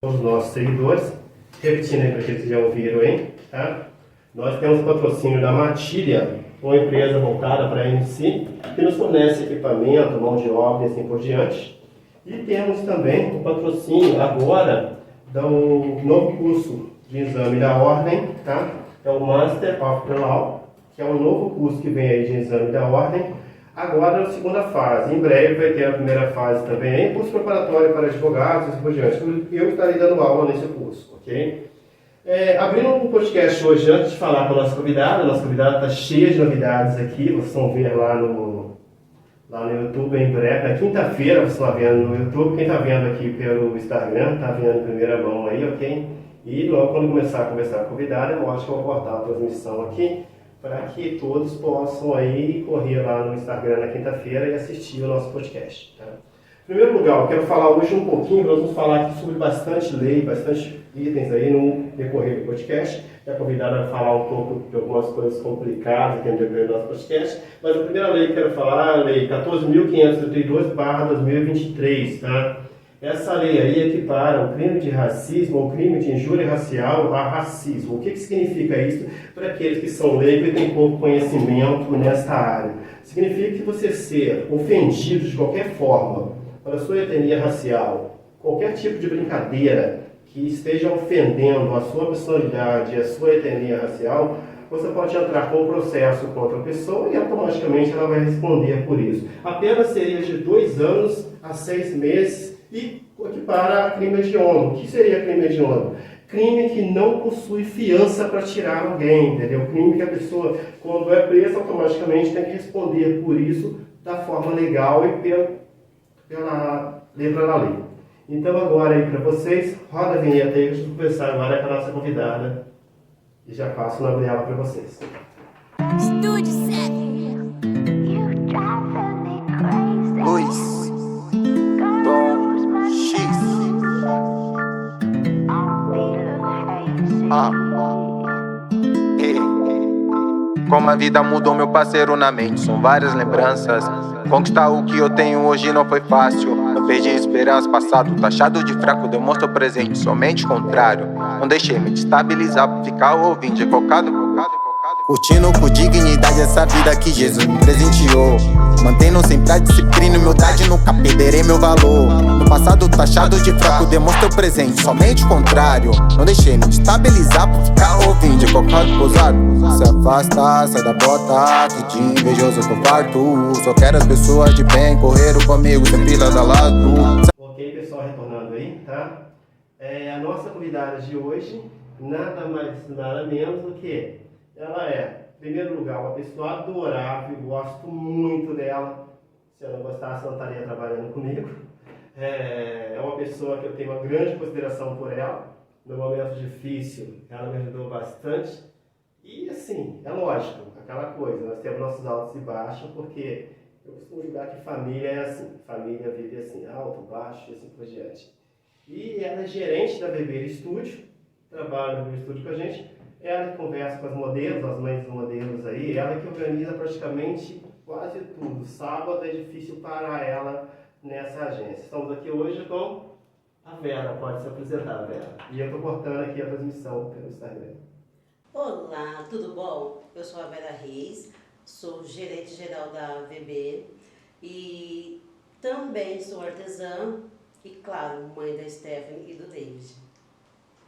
Os nossos seguidores, repetindo aí para aqueles que já ouviram aí, tá? Nós temos patrocínio da Matilha, uma empresa voltada para a MC, que nos fornece equipamento, mão de obra e assim por diante. E temos também o patrocínio agora do novo curso de exame da Ordem, tá? É o Master of the Law, que é um novo curso que vem aí de exame da Ordem. Agora na segunda fase, em breve vai ter a primeira fase também, curso preparatório para advogados e assim por diante. Eu estarei dando aula nesse curso, ok? Abrindo um podcast hoje, antes de falar com a nossa convidada está cheia de novidades aqui, vocês vão ver lá no YouTube em breve, na quinta-feira vocês estão vendo no YouTube, quem está vendo aqui pelo Instagram, está vendo em primeira mão aí, ok? E logo quando começar a conversar com a convidada, eu acho que eu vou cortar a transmissão aqui, para que todos possam aí correr lá no Instagram na quinta-feira e assistir o nosso podcast. Tá? Em primeiro lugar, eu quero falar hoje um pouquinho, nós vamos falar aqui sobre bastante lei, bastante itens aí no decorrer do podcast. A convidada vai falar um pouco de algumas coisas complicadas aqui no decorrer do nosso podcast. Mas a primeira lei que eu quero falar é a lei 14.532/2023, tá? Essa lei aí equipara o crime de racismo ou crime de injúria racial a racismo. O que significa isso para aqueles que são leigos e têm pouco conhecimento nesta área? Significa que você ser ofendido de qualquer forma para a sua etnia racial, qualquer tipo de brincadeira que esteja ofendendo a sua personalidade e a sua etnia racial, você pode entrar com um processo contra a pessoa e automaticamente ela vai responder por isso. A pena seria de 2 anos a 6 meses e equipara a crime hediondo. O que seria crime hediondo? Crime que não possui fiança para tirar alguém, entendeu? Crime que a pessoa, quando é presa, automaticamente tem que responder por isso da forma legal e pela letra da lei. Então agora aí para vocês, roda a vinheta aí, vamos conversar agora com a nossa convidada e já passo o nome dela para vocês. Estúdio 7. Luiz Tom X. Como a vida mudou meu parceiro na mente, são várias lembranças. Conquistar o que eu tenho hoje não foi fácil. Não perdi esperança, passado taxado de fraco demonstrou presente, somente contrário. Não deixei me destabilizar por ficar ouvindo de cocado. Curtindo com dignidade essa vida que Jesus me presenteou. Mantendo sempre a disciplina e humildade, nunca perderei meu valor. No passado taxado de fraco demonstrou presente, somente o contrário. Não deixei me destabilizar por ficar ouvindo de cocado pousado. Se afasta, sai da bota, que de invejoso eu tô farto. Só quero as pessoas de bem, correram comigo sempre lado a lado. Ok, pessoal, retornando aí, tá? A nossa convidada de hoje, nada mais, nada menos do que ela é, em primeiro lugar, uma pessoa adorável, gosto muito dela. Se eu não gostasse, ela não estaria trabalhando comigo. É uma pessoa que eu tenho uma grande consideração por ela. No momento difícil, ela me ajudou bastante. E assim, é lógico, aquela coisa, nós temos nossos altos e baixos, porque eu costumo julgar que família é assim, família vive assim, alto, baixo e assim por diante. E ela é gerente da Beber Estúdio, trabalha no Beber Estúdio com a gente. Ela que conversa com as modelos, as mães dos modelos aí, ela que organiza praticamente quase tudo. Sábado é difícil parar ela nessa agência. Estamos aqui hoje com a Vera, pode se apresentar, Vera. E eu estou cortando aqui a transmissão pelo Instagram. Olá, tudo bom? Eu sou a Vera Reis, sou gerente geral da VB e também sou artesã e, claro, mãe da Stephanie e do David.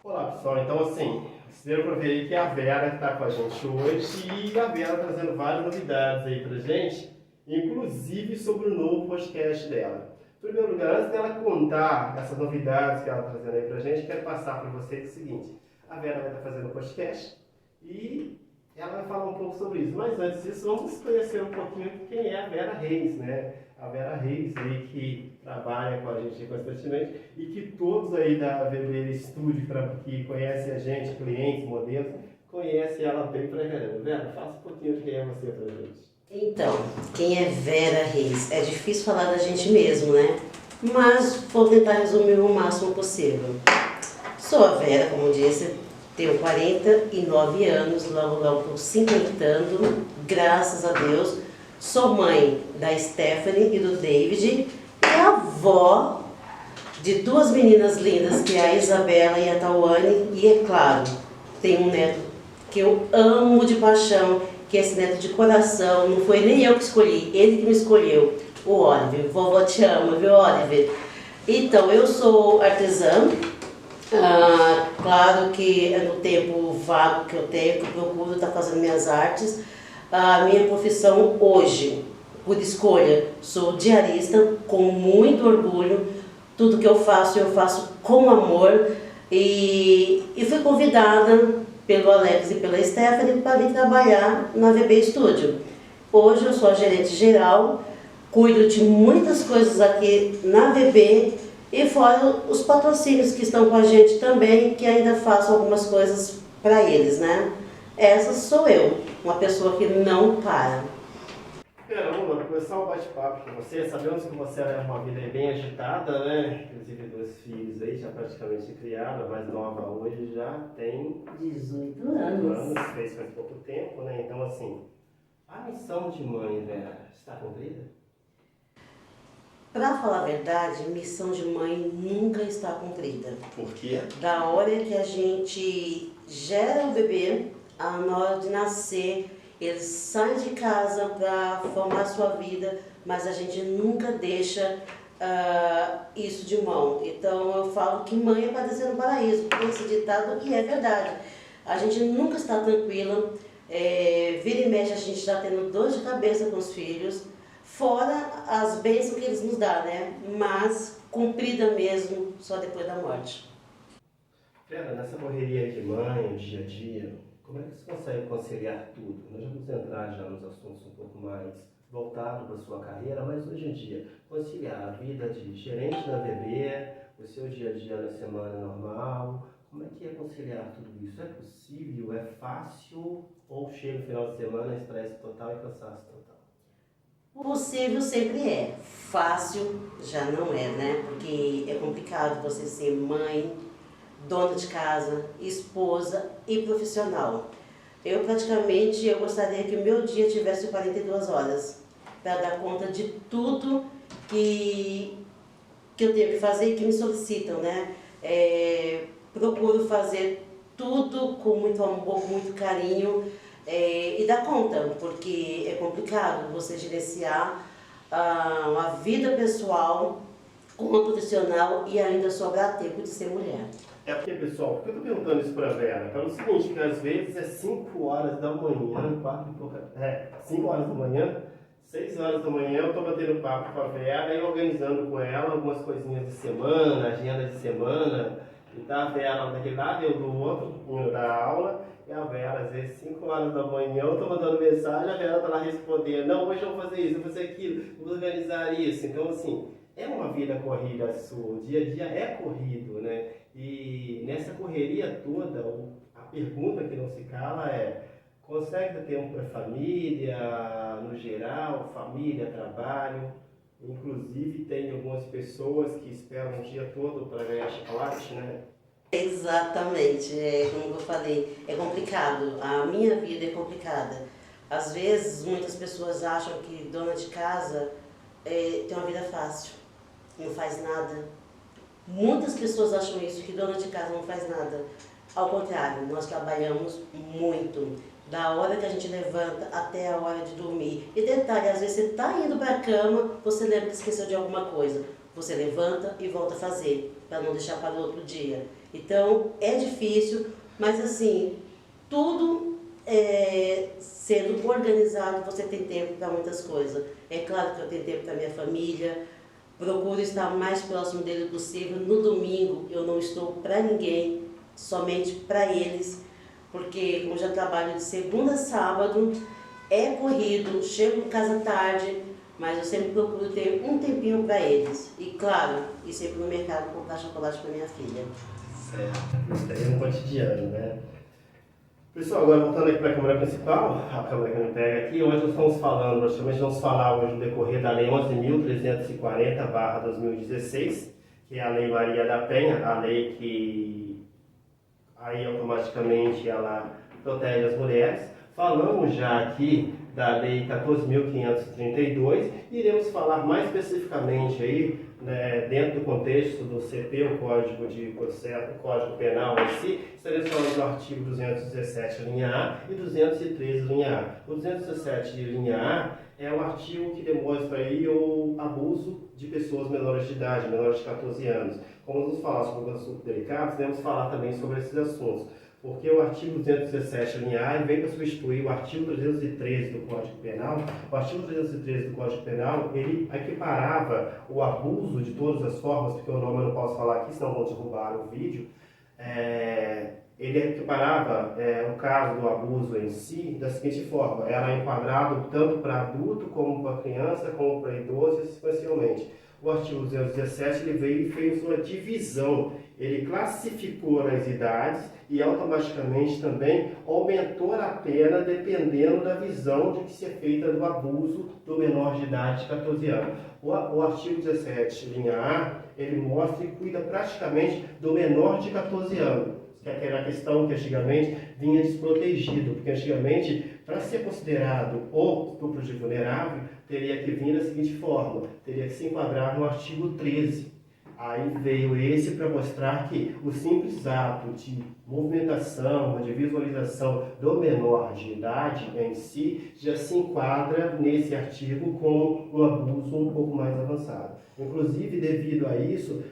Olá, pessoal. Então, assim, vocês deram para ver aí que é a Vera que está com a gente hoje e a Vera trazendo várias novidades aí para gente, inclusive sobre o novo podcast dela. Em primeiro lugar, antes dela contar essas novidades que ela está trazendo aí para gente, quero passar para vocês o seguinte. A Vera vai estar fazendo um podcast e ela vai falar um pouco sobre isso. Mas antes disso, vamos conhecer um pouquinho quem é a Vera Reis, né? A Vera Reis aí que trabalha com a gente constantemente e que todos aí da VB Studio, que conhecem a gente, clientes, modelos, conhecem ela bem pra caramba. Vera, faça um pouquinho de quem é você pra gente. Então, quem é Vera Reis? É difícil falar da gente mesmo, né? Mas vou tentar resumir o máximo possível. Sou a Vera, como disse, tenho 49 anos, logo estou 50, graças a Deus. Sou mãe da Stephanie e do David e avó de duas meninas lindas, que é a Isabela e a Tawane, e é claro, tem um neto que eu amo de paixão, que é esse neto de coração, não foi nem eu que escolhi, ele que me escolheu, o Oliver. Vovó te ama, viu, Oliver? Então, eu sou artesã, claro que no tempo vago que eu tenho, que eu procuro estar fazendo minhas artes. A minha profissão hoje, por escolha, sou diarista, com muito orgulho. Tudo que eu faço com amor. E fui convidada pelo Alex e pela Stephanie para vir trabalhar na VB Studio. Hoje eu sou a gerente geral, cuido de muitas coisas aqui na VB e fora os patrocínios que estão com a gente também, que ainda faço algumas coisas para eles, né? Essa sou eu, uma pessoa que não para. Vamos começar o bate-papo com você. Sabemos que você é uma vida bem agitada, né? Inclusive 2 filhos aí, já praticamente criada, a mais nova hoje já tem 18 anos. Fez faz pouco tempo, né? Então, assim, a missão de mãe, Vera, está cumprida? Para falar a verdade, missão de mãe nunca está cumprida. Por quê? Da hora que a gente gera o bebê, na hora de nascer, eles saem de casa para formar sua vida, mas a gente nunca deixa isso de mão. Então eu falo que mãe é para descer no paraíso, porque esse ditado, e é verdade. A gente nunca está tranquila, vira e mexe a gente está tendo dor de cabeça com os filhos, fora as bênçãos que eles nos dão, né? Mas cumprida mesmo só depois da morte. Vera, nessa correria de mãe, dia a dia, como é que você consegue conciliar tudo? Nós já vamos entrar já nos assuntos um pouco mais voltados para a sua carreira, mas hoje em dia, conciliar a vida de gerente da VB, o seu dia a dia na semana normal, como é que é conciliar tudo isso? É possível? É fácil? Ou chega no final de semana, estresse total e cansaço total? Possível sempre é, fácil já não é, né? Porque é complicado você ser mãe, dona de casa, esposa e profissional. Eu gostaria que o meu dia tivesse 42 horas para dar conta de tudo que eu tenho que fazer e que me solicitam, né? Procuro fazer tudo com muito amor, com muito carinho e dar conta, porque é complicado você gerenciar a vida pessoal com a profissional e ainda sobrar tempo de ser mulher. É porque, pessoal, por que eu estou perguntando isso para a Vera? Pelo seguinte, que às vezes é 5 horas da manhã, 5 horas da manhã, 6 horas da manhã eu estou batendo papo com a Vera e organizando com ela algumas coisinhas de semana, agenda de semana, e tá a Vera daquele lado, eu do outro, indo da aula, e a Vera, às vezes 5 horas da manhã, eu estou mandando mensagem, a Vera está lá respondendo, não, hoje eu vou fazer isso, eu vou fazer aquilo, vou organizar isso. Então, assim, é uma vida corrida sua, o dia a dia é corrido, né? E nessa correria toda, a pergunta que não se cala é: consegue ter tempo para a família, no geral, família, trabalho? Inclusive, tem algumas pessoas que esperam o dia todo para ganhar chocolate, né? Exatamente, como eu falei, é complicado, a minha vida é complicada. Às vezes, muitas pessoas acham que dona de casa tem uma vida fácil, não faz nada. Muitas pessoas acham isso, que dona de casa não faz nada. Ao contrário, nós trabalhamos muito, da hora que a gente levanta até a hora de dormir. E detalhe, às vezes você está indo para a cama, você lembra que esqueceu de alguma coisa. Você levanta e volta a fazer, para não deixar para o outro dia. Então, é difícil, mas assim, tudo sendo organizado, você tem tempo para muitas coisas. É claro que eu tenho tempo para minha família, procuro estar o mais próximo dele possível. No domingo eu não estou para ninguém, somente para eles, porque como já trabalho de segunda a sábado, é corrido, chego em casa tarde, mas eu sempre procuro ter um tempinho para eles. E claro, ir sempre no mercado comprar chocolate para minha filha. Certo, isso daí é um cotidiano, né? Pessoal, agora voltando aqui para a câmera principal, a câmera que me pega aqui, hoje nós estamos falando, praticamente vamos falar hoje no decorrer da Lei 11.340/2016, que é a Lei Maria da Penha, a lei que aí automaticamente ela protege as mulheres. Falamos já aqui da Lei 14.532 e iremos falar mais especificamente aí, né, dentro do contexto do CP, o Código de Processo, o Código Penal em si, estaremos falando do artigo 217, linha A, e 213, linha A. O 217, linha A, é o artigo que demonstra aí o abuso de pessoas menores de idade, menores de 14 anos. Como vamos falar sobre assuntos delicados, devemos falar também sobre esses assuntos. Porque o artigo 217, linha A, vem para substituir o artigo 313 do Código Penal. O artigo 313 do Código Penal, ele equiparava o abuso de todas as formas, porque o nome eu não posso falar aqui, senão vão derrubar o vídeo. Ele equiparava o caso do abuso em si da seguinte forma: era enquadrado tanto para adulto, como para criança, como para idoso e sequencialmente. O artigo 217 ele veio e fez uma divisão, ele classificou as idades e automaticamente também aumentou a pena dependendo da visão de que se é feita do abuso do menor de idade de 14 anos. O artigo 17, linha A, ele mostra e cuida praticamente do menor de 14 anos. Que era a questão que antigamente vinha desprotegido, porque antigamente, para ser considerado o estupro de vulnerável, teria que vir da seguinte forma: teria que se enquadrar no artigo 13. Aí veio esse para mostrar que o simples ato de movimentação, de visualização do menor de idade em si, já se enquadra nesse artigo como um abuso um pouco mais avançado. Inclusive, devido a isso,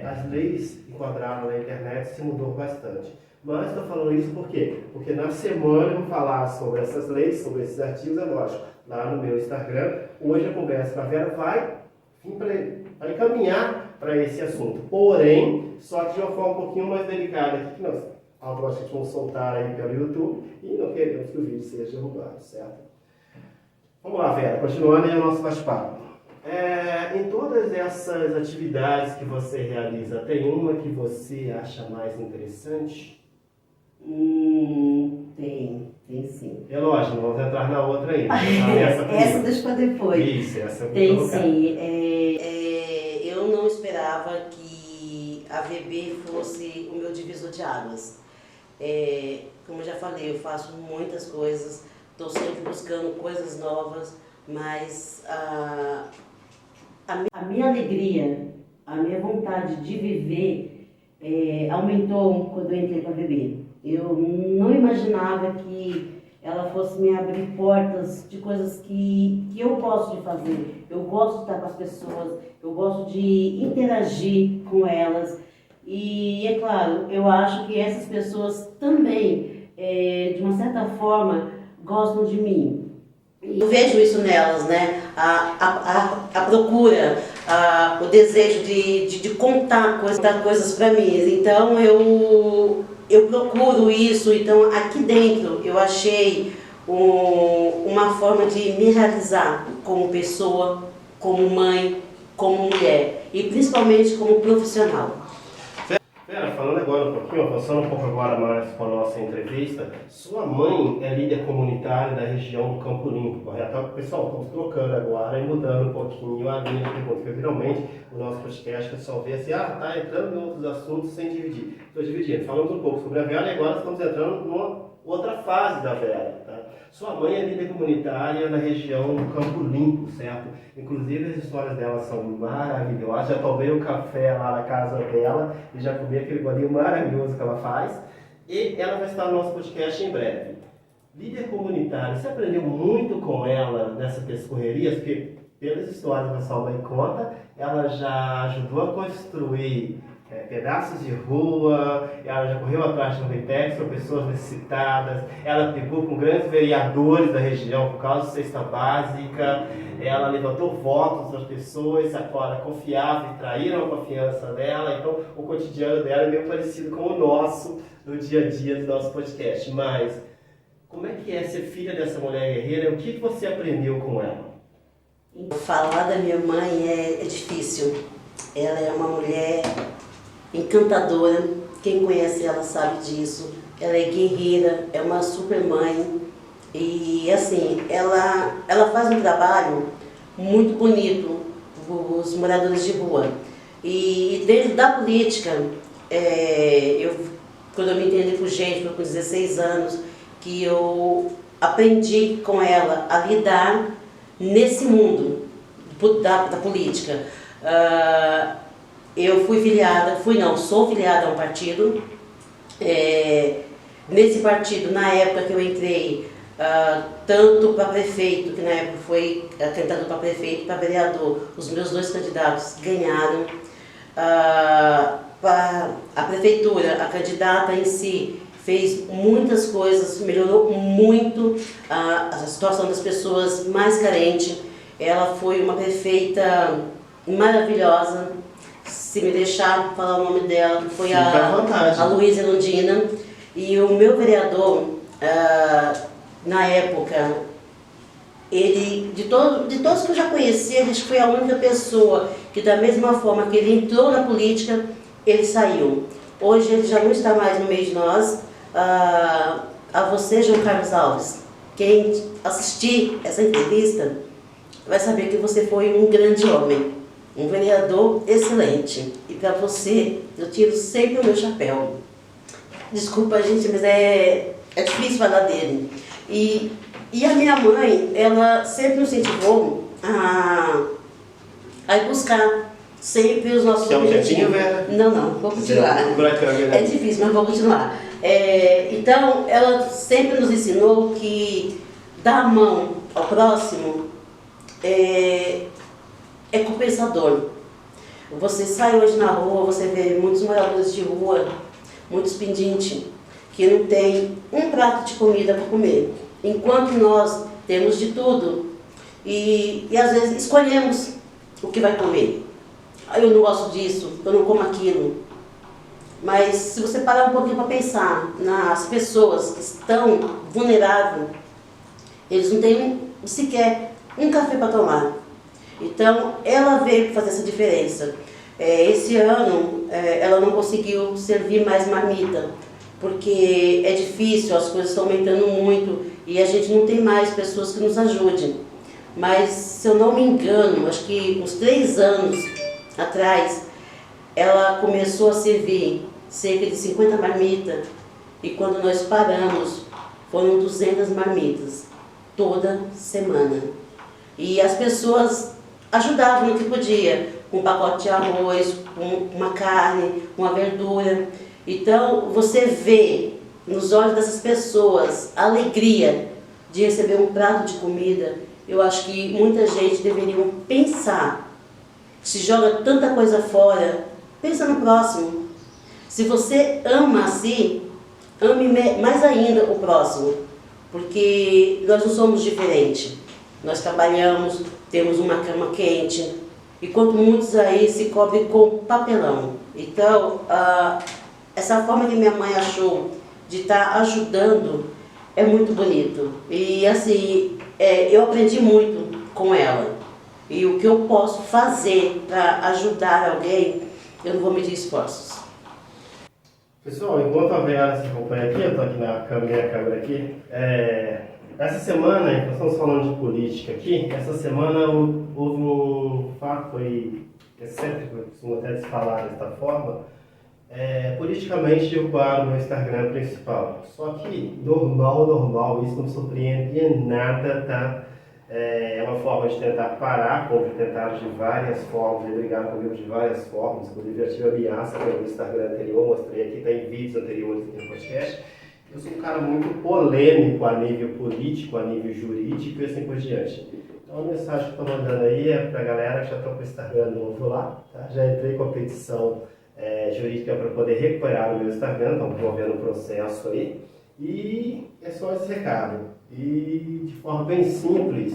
as leis enquadradas na internet se mudou bastante. Mas estou falando isso por quê? Porque na semana eu vou falar sobre essas leis, sobre esses artigos, é lógico, lá no meu Instagram. Hoje a conversa com a Vera vai encaminhar para esse assunto. Porém, só que de uma forma um pouquinho mais delicada aqui, que nós automaticamente vamos soltar aí pelo YouTube e não queremos que o vídeo seja derrubado, certo? Vamos lá, Vera, continuando aí o nosso bate-papo. Em todas essas atividades que você realiza, tem uma que você acha mais interessante? Tem sim. É lógico, vamos entrar na outra ainda. Essa deixa para depois. Isso, essa eu vou Tem colocar. sim. Eu não esperava que a VB fosse o meu divisor de águas. Como eu já falei, eu faço muitas coisas, estou sempre buscando coisas novas, mas a minha alegria, a minha vontade de viver aumentou quando eu entrei para a VB. Eu não imaginava que ela fosse me abrir portas de coisas que eu gosto de fazer. Eu gosto de estar com as pessoas, eu gosto de interagir com elas. E, é claro, eu acho que essas pessoas também, de uma certa forma, gostam de mim. Eu vejo isso nelas, né? A procura, o desejo de contar coisas para mim. Então, eu procuro isso. Então, aqui dentro, eu achei uma forma de me realizar como pessoa, como mãe, como mulher e principalmente como profissional. Vera, falando agora um pouquinho, avançando um pouco agora mais com a nossa entrevista, sua mãe é líder comunitária da região do Campo Limpo, correto? Pessoal, estamos trocando agora e mudando um pouquinho a linha de pergunta, porque finalmente o nosso podcast que só vê assim, tá entrando em outros assuntos sem dividir. Estou dividindo, falamos um pouco sobre a Vera e agora estamos entrando numa outra fase da Vera, tá? Sua mãe é líder comunitária na região do Campo Limpo, certo? Inclusive as histórias dela são maravilhosas. Já tomei o café lá na casa dela e já comi aquele bolinho maravilhoso que ela faz. E ela vai estar no nosso podcast em breve. Líder comunitária, você aprendeu muito com ela nessas correrias? Porque pelas histórias que a sua mãe conta, ela já ajudou a construir pedaços de rua, ela já correu atrás de Novitex para pessoas necessitadas, ela pegou com grandes vereadores da região por causa de cesta básica, ela levantou votos das pessoas, se agora confiavam e traíram a confiança dela. Então o cotidiano dela é meio parecido com o nosso, no dia a dia do nosso podcast. Mas como é que é ser filha dessa mulher guerreira? O que você aprendeu com ela? Falar da minha mãe é difícil. Ela é uma mulher encantadora, quem conhece ela sabe disso. Ela é guerreira, é uma super mãe e assim, ela faz um trabalho muito bonito os moradores de rua. E dentro da política, quando eu me entendi por gente, foi com 16 anos, que eu aprendi com ela a lidar nesse mundo da política. Eu sou filiada a um partido. Nesse partido, na época que eu entrei, tanto para prefeito, que na época foi candidato para prefeito, para vereador, os meus 2 candidatos ganharam. Para a prefeitura, a candidata em si fez muitas coisas, melhorou muito a situação das pessoas mais carentes. Ela foi uma prefeita maravilhosa. Se me deixar falar o nome dela, foi a Luísa Lundina. E o meu vereador, na época, ele, de todos que eu já conheci, ele foi a única pessoa que, da mesma forma que ele entrou na política, ele saiu. Hoje ele já não está mais no meio de nós. A você, João Carlos Alves, quem assistir essa entrevista vai saber que você foi um grande homem, um vereador excelente. E para você, eu tiro sempre o meu chapéu. Desculpa, gente, mas é difícil falar dele. E a minha mãe, ela sempre nos incentivou a ir buscar sempre os nossos objetivos. Não, vou continuar. É difícil, mas vou continuar. Então, ela sempre nos ensinou que dar a mão ao próximo é compensador. Você sai hoje na rua, você vê muitos moradores de rua, muitos pedintes, que não tem um prato de comida para comer. Enquanto nós temos de tudo e às vezes escolhemos o que vai comer. Eu não gosto disso, eu não como aquilo. Mas se você parar um pouquinho para pensar nas pessoas que estão vulneráveis, eles não têm sequer um café para tomar. Então, ela veio fazer essa diferença. Esse ano, ela não conseguiu servir mais marmita, porque é difícil, as coisas estão aumentando muito e a gente não tem mais pessoas que nos ajudem. Mas, se eu não me engano, acho que uns 3 anos atrás, ela começou a servir cerca de 50 marmitas e quando nós paramos, foram 200 marmitas, toda semana. E as pessoas ajudavam no que podia, com um pacote de arroz, com uma carne, uma verdura. Então, você vê nos olhos dessas pessoas a alegria de receber um prato de comida. Eu acho que muita gente deveria pensar, se joga tanta coisa fora, pensa no próximo. Se você ama assim, ame mais ainda o próximo, porque nós não somos diferentes. Nós trabalhamos, temos uma cama quente, enquanto muitos aí se cobrem com papelão. Então, essa forma que minha mãe achou de estar ajudando é muito bonito. E assim, eu aprendi muito com ela. E o que eu posso fazer para ajudar alguém, eu não vou medir esforços. Pessoal, enquanto a Vera se acompanha aqui, eu estou aqui na minha câmera aqui, essa semana, nós estamos falando de política aqui, essa semana houve um fato aí, excêntrico, eu costumo até falar desta forma, politicamente derrubaram o meu Instagram principal. Só que normal, isso não me surpreende em nada, tá? É uma forma de tentar parar, como tentaram de várias formas, de brigar comigo de várias formas, inclusive eu tive ameaça pelo Instagram anterior, mostrei aqui, tem vídeos anteriores aqui no podcast. Eu sou um cara muito polêmico a nível político, a nível jurídico e assim por diante. Então a mensagem que eu estou mandando aí é para a galera que já está com o Instagram novo lá, tá? Já entrei com a petição jurídica para poder recuperar o meu Instagram, estão promovendo um processo aí. E é só esse recado. E de forma bem simples,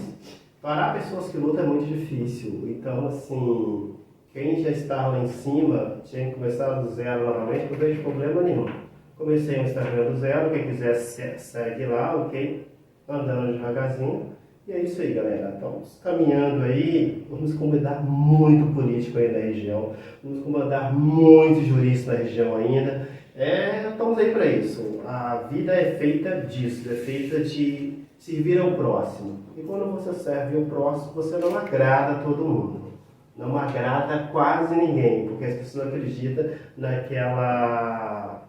parar pessoas que lutam é muito difícil. Então, assim, quem já está lá em cima tinha que começar do zero novamente, não vejo problema nenhum. Comecei o Instagram do zero, quem quiser segue lá, ok? Andando devagarzinho. E é isso aí, galera. Estamos caminhando aí, vamos incomodar muito político aí na região, vamos incomodar muito jurista na região ainda. Estamos aí para isso. A vida é feita disso, é feita de servir ao próximo. E quando você serve ao próximo, você não agrada todo mundo. Não agrada quase ninguém, porque as pessoas acreditam naquela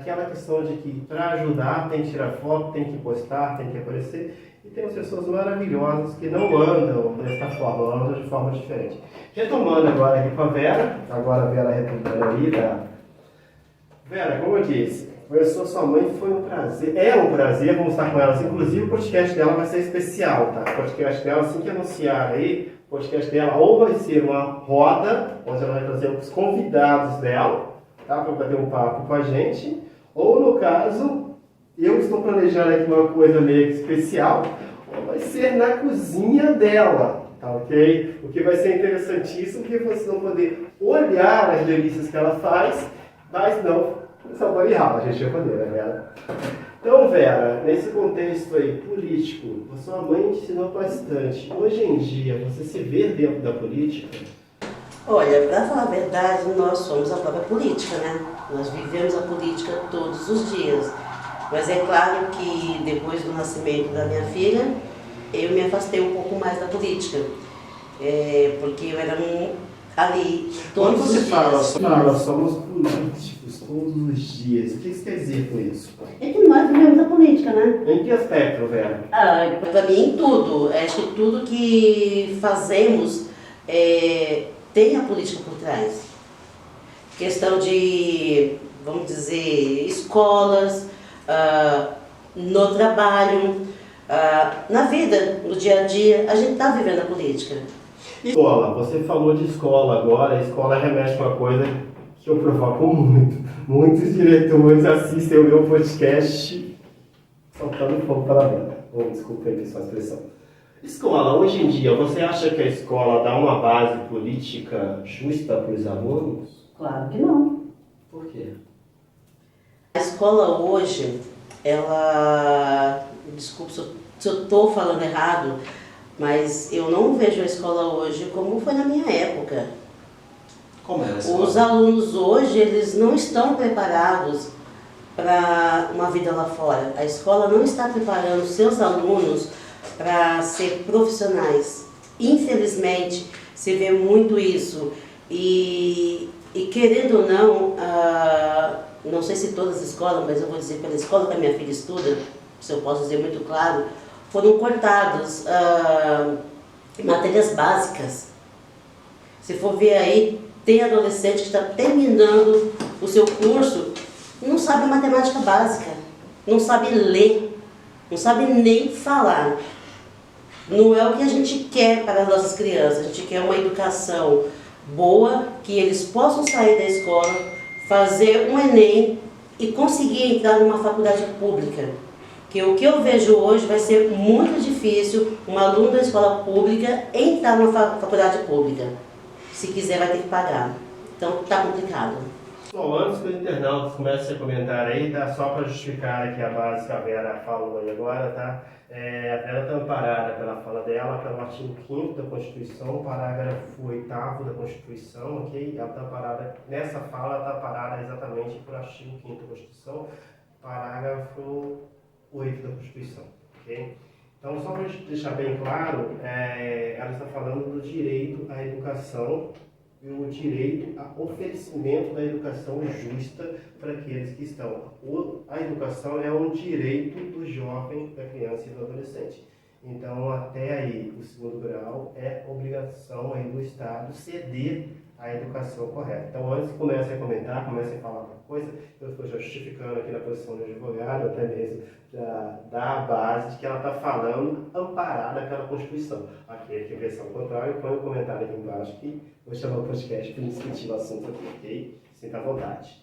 aquela questão de que para ajudar tem que tirar foto, tem que postar, tem que aparecer. E temos pessoas maravilhosas que não andam dessa forma, andam de forma diferente. Retomando agora aqui com a Vera, agora a Vera retomando ali da... Vera, como eu disse, conhecer sua mãe foi um prazer, é um prazer, vamos estar com ela. Inclusive o podcast dela vai ser especial, tá? O podcast dela, assim que anunciar aí, o podcast dela ou vai ser uma roda, onde ela vai trazer os convidados dela, tá? Para bater um papo com a gente, ou no caso, eu estou planejando aqui uma coisa meio especial, ou vai ser na cozinha dela, tá ok? O que vai ser interessantíssimo, porque vocês vão poder olhar as delícias que ela faz, mas não sabor e rala, a gente vai poder, né, Vera? Então, Vera, nesse contexto aí político, a sua mãe te ensinou bastante. Hoje em dia, você se vê dentro da política? Olha, para falar a verdade, nós somos a própria política, né? Nós vivemos a política todos os dias. Mas é claro que depois do nascimento da minha filha, eu me afastei um pouco mais da política. Porque eu era ali todos os dias. Quando você fala, somos políticos todos os dias, o que você quer dizer com isso? É que nós vivemos a política, né? Em que aspecto, Vera? Para mim, em tudo. Acho que tudo que fazemos tem a política por trás. Questão de, vamos dizer, escolas, no trabalho, na vida, no dia a dia, a gente está vivendo a política. Escola, você falou de escola agora, a escola remete a uma coisa que eu provoco muito. Muitos diretores assistem o meu podcast soltando fogo pela venda. Desculpa aí sua expressão. Escola, hoje em dia, você acha que a escola dá uma base política justa para os alunos? Claro que não. Por quê? A escola hoje, ela... Desculpa se eu estou falando errado, mas eu não vejo a escola hoje como foi na minha época. Como é a escola? Os alunos hoje, eles não estão preparados para uma vida lá fora. A escola não está preparando seus alunos para ser profissionais. Infelizmente, se vê muito isso. E querendo ou não, não sei se todas as escolas, mas eu vou dizer pela escola que a minha filha estuda, se eu posso dizer muito claro, foram cortados matérias básicas. Se for ver aí, tem adolescente que está terminando o seu curso, não sabe matemática básica, não sabe ler, não sabe nem falar. Não é o que a gente quer para as nossas crianças. A gente quer uma educação boa, que eles possam sair da escola, fazer um Enem e conseguir entrar numa faculdade pública. Que o que eu vejo hoje vai ser muito difícil um aluno da escola pública entrar numa faculdade pública. Se quiser, vai ter que pagar. Então, está complicado. Bom, antes que os internautas comecem a comentar aí, tá? Só para justificar aqui a base que a Vera falou aí agora, tá? A Vera está amparada pela fala dela, pelo artigo 5º da Constituição, parágrafo 8º da Constituição, ok? Ela está parada, nessa fala, ela está parada exatamente por artigo 5º da Constituição, parágrafo 8 da Constituição, ok? Então, só para deixar bem claro, ela está falando do direito à educação e o direito ao oferecimento da educação justa para aqueles que estão. A educação é um direito do jovem, da criança e do adolescente. Então, até aí, o segundo grau é obrigação aí do Estado ceder a educação correta. Então, antes que comecem a comentar, comecem a falar alguma coisa, eu estou já justificando aqui na posição de advogado, até mesmo da base de que ela está falando amparada pela Constituição. Aquele que pensa ao contrário, põe um comentário aqui embaixo que vou chamar o podcast para discutir o assunto aqui, ok? Sinta à vontade.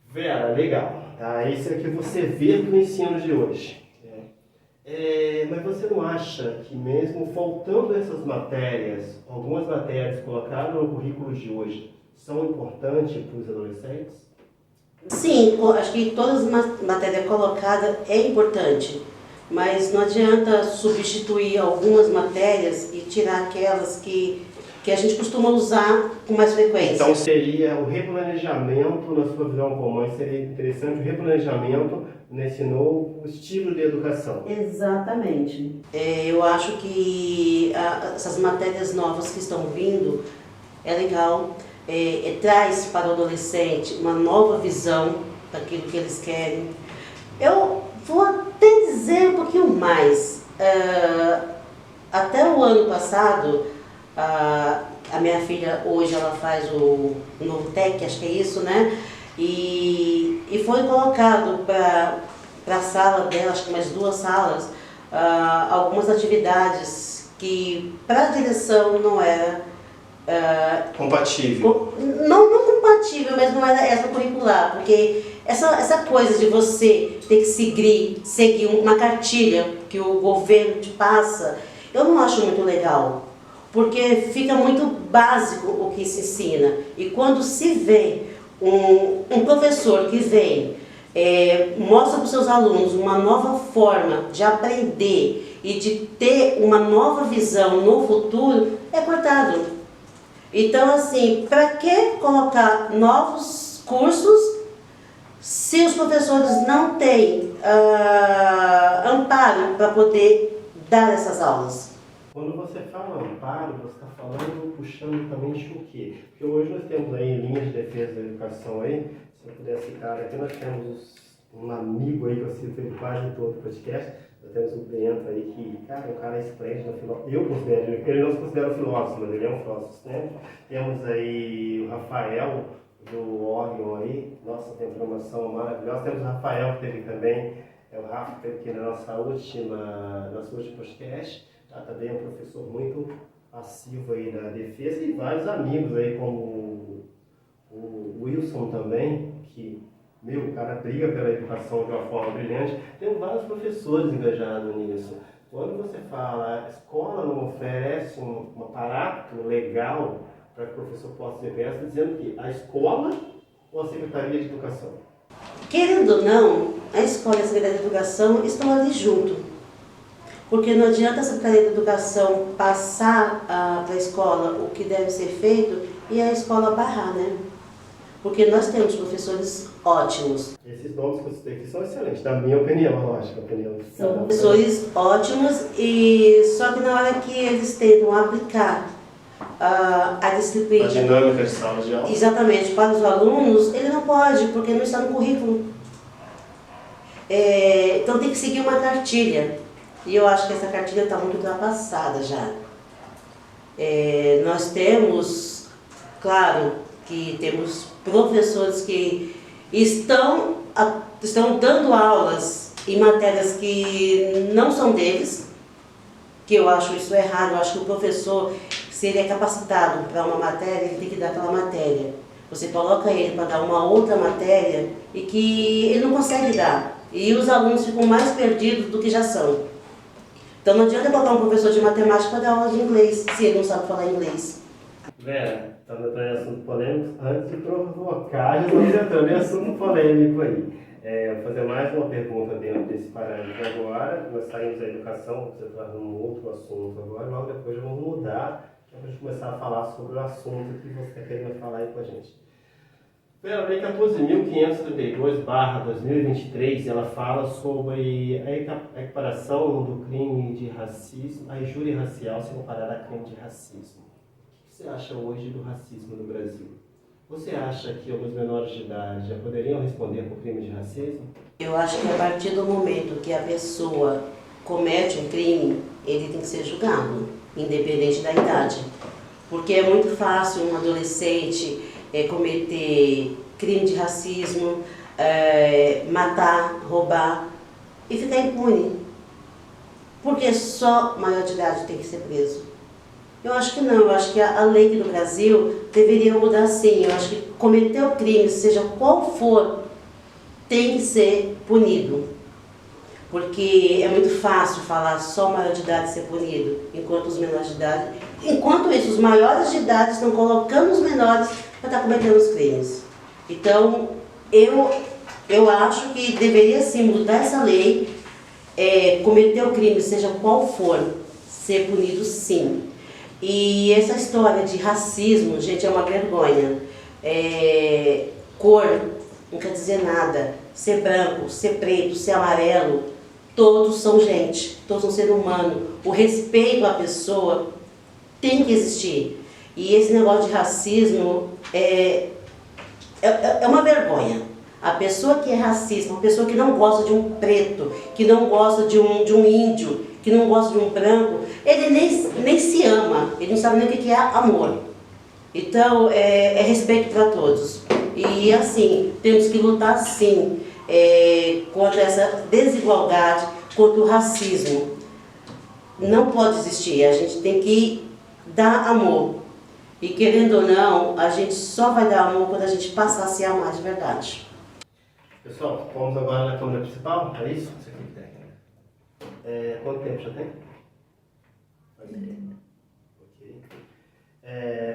Vera, legal. Tá? Esse é o que você vê do ensino de hoje. Mas você não acha que mesmo faltando essas matérias, algumas matérias colocadas no currículo de hoje são importantes para os adolescentes? Sim, acho que todas as matérias colocadas é importante, mas não adianta substituir algumas matérias e tirar aquelas que a gente costuma usar com mais frequência. Então seria o replanejamento, na sua visão comum, seria interessante o replanejamento nesse novo estilo de educação. Exatamente. Eu acho que essas matérias novas que estão vindo é legal, traz para o adolescente uma nova visão daquilo que eles querem. Eu vou até dizer um pouquinho mais. Até o ano passado, a minha filha hoje ela faz o novo TEC, acho que é isso, né? E foi colocado para a sala dela, acho que mais 2 salas, algumas atividades que para a direção não era compatível. Não compatível, mas não era extracurricular, porque essa coisa de você ter que seguir uma cartilha que o governo te passa, eu não acho muito legal, porque fica muito básico o que se ensina. E quando se vê um professor que vem, mostra para os seus alunos uma nova forma de aprender e de ter uma nova visão no futuro, é cortado. Então, assim, para que colocar novos cursos se os professores não têm amparo para poder dar essas aulas? Quando você fala amparo, você está falando, puxando também de o quê? Porque hoje nós temos aí linhas de defesa da educação aí, se eu puder citar aqui, nós temos um amigo aí que eu cito ele quase todo o podcast, nós temos o Bento aí que, cara, o cara é esplêndido, eu considero, ele não se considera filósofo, mas ele é um filósofo, né? Temos aí o Rafael do Orion aí, nossa, tem uma programação maravilhosa, temos o Rafael que teve também, o Rafa que teve aqui na nosso último podcast. Também é um professor muito passivo aí da defesa e vários amigos aí, como o Wilson também, que, o cara briga pela educação de uma forma brilhante. Tem vários professores engajados nisso. Quando você fala, a escola não oferece um aparato legal para que o professor possa desempenhar, você está dizendo que a escola ou a Secretaria de Educação? Querendo ou não, a escola e a Secretaria de Educação estão ali junto. Porque não adianta a Secretaria de Educação passar para a escola o que deve ser feito e a escola barrar, né? Porque nós temos professores ótimos. Esses nomes que eu citei aqui são excelentes, na minha opinião, lógico, a opinião. São professores ótimos, e só que na hora que eles tentam aplicar a disciplina... A dinâmica de sala de aula. Exatamente, para os alunos, ele não pode, porque não está no currículo. Então tem que seguir uma cartilha. E eu acho que essa cartilha está muito ultrapassada já. Nós temos, claro, que temos professores que estão dando aulas em matérias que não são deles, que eu acho isso errado. Eu acho que o professor, se ele é capacitado para uma matéria, ele tem que dar aquela matéria. Você coloca ele para dar uma outra matéria e que ele não consegue dar. E os alunos ficam mais perdidos do que já são. Então não adianta botar um professor de matemática para dar aula de inglês, se ele não sabe falar inglês. Vera, estamos entrando em assunto polêmico, antes de provocar, já estamos entrando em assunto polêmico aí. Vou fazer mais uma pergunta dentro desse parâmetro agora. Nós saímos da educação, você está num outro assunto agora, logo depois vamos mudar, para a gente começar a falar sobre o assunto que você está querendo falar aí com a gente. Pela Lei 14.532/2023, ela fala sobre a equiparação do crime de racismo, a injúria racial se comparada a crime de racismo. O que você acha hoje do racismo no Brasil? Você acha que alguns menores de idade já poderiam responder por crime de racismo? Eu acho que a partir do momento que a pessoa comete um crime, ele tem que ser julgado, independente da idade. Porque é muito fácil um adolescente cometer crime de racismo, matar, roubar e ficar impune. Porque só maior de idade tem que ser preso. Eu acho que não, eu acho que a lei aqui no Brasil deveria mudar sim. Eu acho que cometer o crime, seja qual for, tem que ser punido. Porque é muito fácil falar só maior de idade ser punido, enquanto os menores de idade... Enquanto isso, os maiores de idade estão colocando os menores para estar cometendo os crimes. Então, eu acho que deveria sim mudar essa lei, cometer o crime, seja qual for, ser punido sim. E essa história de racismo, gente, é uma vergonha. Cor não quer dizer nada. Ser branco, ser preto, ser amarelo, todos são gente, todos são ser humano. O respeito à pessoa tem que existir. E esse negócio de racismo é uma vergonha. A pessoa que é racista, uma pessoa que não gosta de um preto, que não gosta de um índio, que não gosta de um branco, ele nem se ama, ele não sabe nem o que é amor. Então, é respeito para todos. E assim, temos que lutar sim contra essa desigualdade, contra o racismo. Não pode existir, a gente tem que dar amor. E querendo ou não, a gente só vai dar amor quando a gente passar a se amar de verdade. Pessoal, vamos agora na câmera principal, é isso? Isso aqui que tem. Quanto tempo já tem? Ok.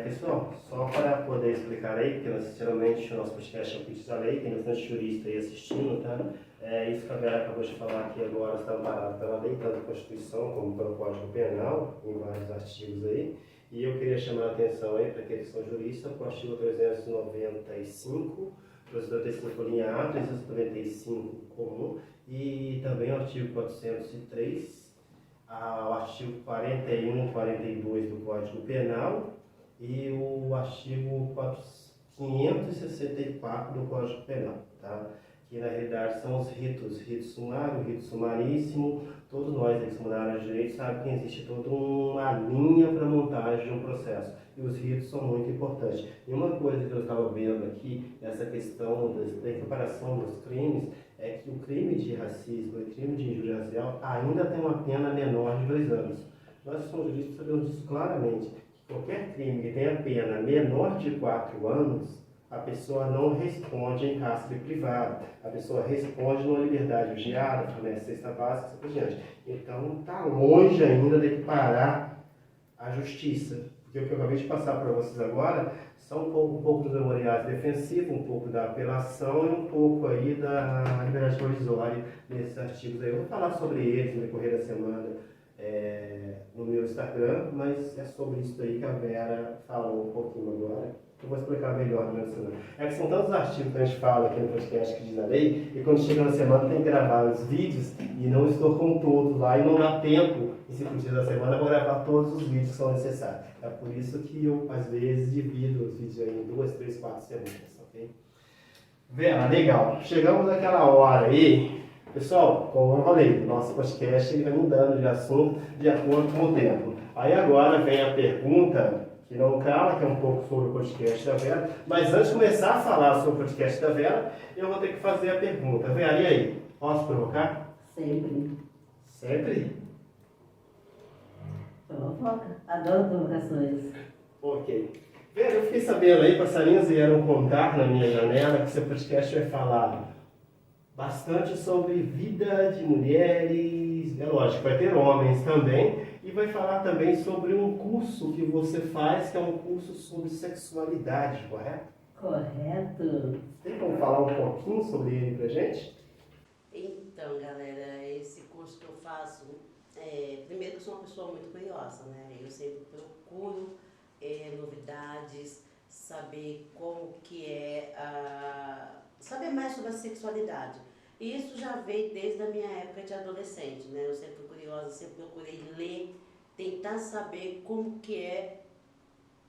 Pessoal, só para poder explicar aí, porque geralmente o nosso podcast é o Pitch da Lei, tem bastante jurista aí assistindo, tá? Isso que a Vera acabou de falar aqui agora está amparado pela lei, tanto a Constituição como pelo Código Penal, em vários artigos aí. E eu queria chamar a atenção aí para aqueles que são juristas, com o artigo 395, 395 linha A, 395 comum, e também o artigo 403, o artigo 41 e 42 do Código Penal e o artigo 564 do Código Penal, tá? Que na realidade são os ritos, rito sumário, rito sumaríssimo. Todos nós que somos da área de direito sabem que existe toda uma linha para montagem de um processo. E os ritos são muito importantes. E uma coisa que eu estava vendo aqui, nessa questão da equiparação dos crimes, é que o crime de racismo e o crime de injúria racial ainda tem uma pena menor de 2 anos. Nós que somos juristas sabemos disso claramente. Que qualquer crime que tenha pena menor de 4 anos, a pessoa não responde em cárcere privado, a pessoa responde numa liberdade vigiada, promessa cesta básica, assim por diante. Então, está longe ainda de equiparar a justiça. Porque o que eu acabei de passar para vocês agora são um pouco dos memoriais defensivos, um pouco da apelação e um pouco aí da liberdade provisória nesses artigos aí. Eu vou falar sobre eles no decorrer da semana no meu Instagram, mas é sobre isso aí que a Vera falou um pouquinho agora. Eu vou explicar melhor na semana. É que são tantos artigos que a gente fala aqui no podcast que diz a lei, e quando chega na semana tem que gravar os vídeos, e não estou com todos lá, e não dá tempo, em 5 dias da semana, para gravar todos os vídeos que são necessários. É por isso que eu, às vezes, divido os vídeos aí em 2, 3, 4 semanas, ok? Vera, legal. Chegamos naquela hora aí. Pessoal, como eu falei, nosso podcast ele vai mudando de assunto de acordo com o tempo. Aí agora vem a pergunta que não cala, que é um pouco sobre o podcast da Vera. Mas antes de começar a falar sobre o podcast da Vera, eu vou ter que fazer a pergunta. Vera, e aí? Posso provocar? Sempre. Sempre? Provoca. Adoro provocações. Ok. Vera, eu fiquei sabendo aí, passarinhos vieram contar na minha janela que seu podcast vai falar bastante sobre vida de mulheres, é lógico, vai ter homens também, e vai falar também sobre um curso que você faz, que é um curso sobre sexualidade, correto? Correto. Tem como falar um pouquinho sobre ele pra gente? Então, galera, esse curso que eu faço, primeiro eu sou uma pessoa muito curiosa, né? Eu sempre procuro novidades, saber como que saber mais sobre a sexualidade. E isso já veio desde a minha época de adolescente, né? Eu sempre fui curiosa, sempre procurei ler, tentar saber como que é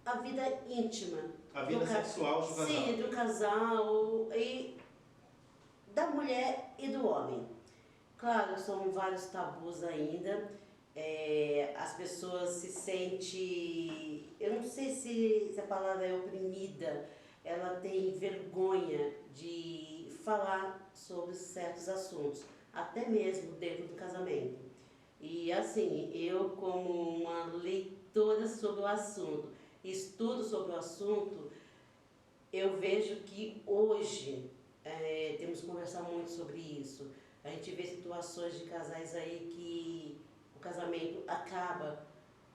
a vida íntima. A vida sexual do casal. Sim, do casal e da mulher e do homem. Claro, são vários tabus ainda. As pessoas se sentem, eu não sei se a palavra é oprimida, ela tem vergonha de falar sobre certos assuntos, até mesmo dentro do casamento. E assim, eu como uma leitora sobre o assunto, estudo sobre o assunto, eu vejo que hoje temos que conversar muito sobre isso. A gente vê situações de casais aí que o casamento acaba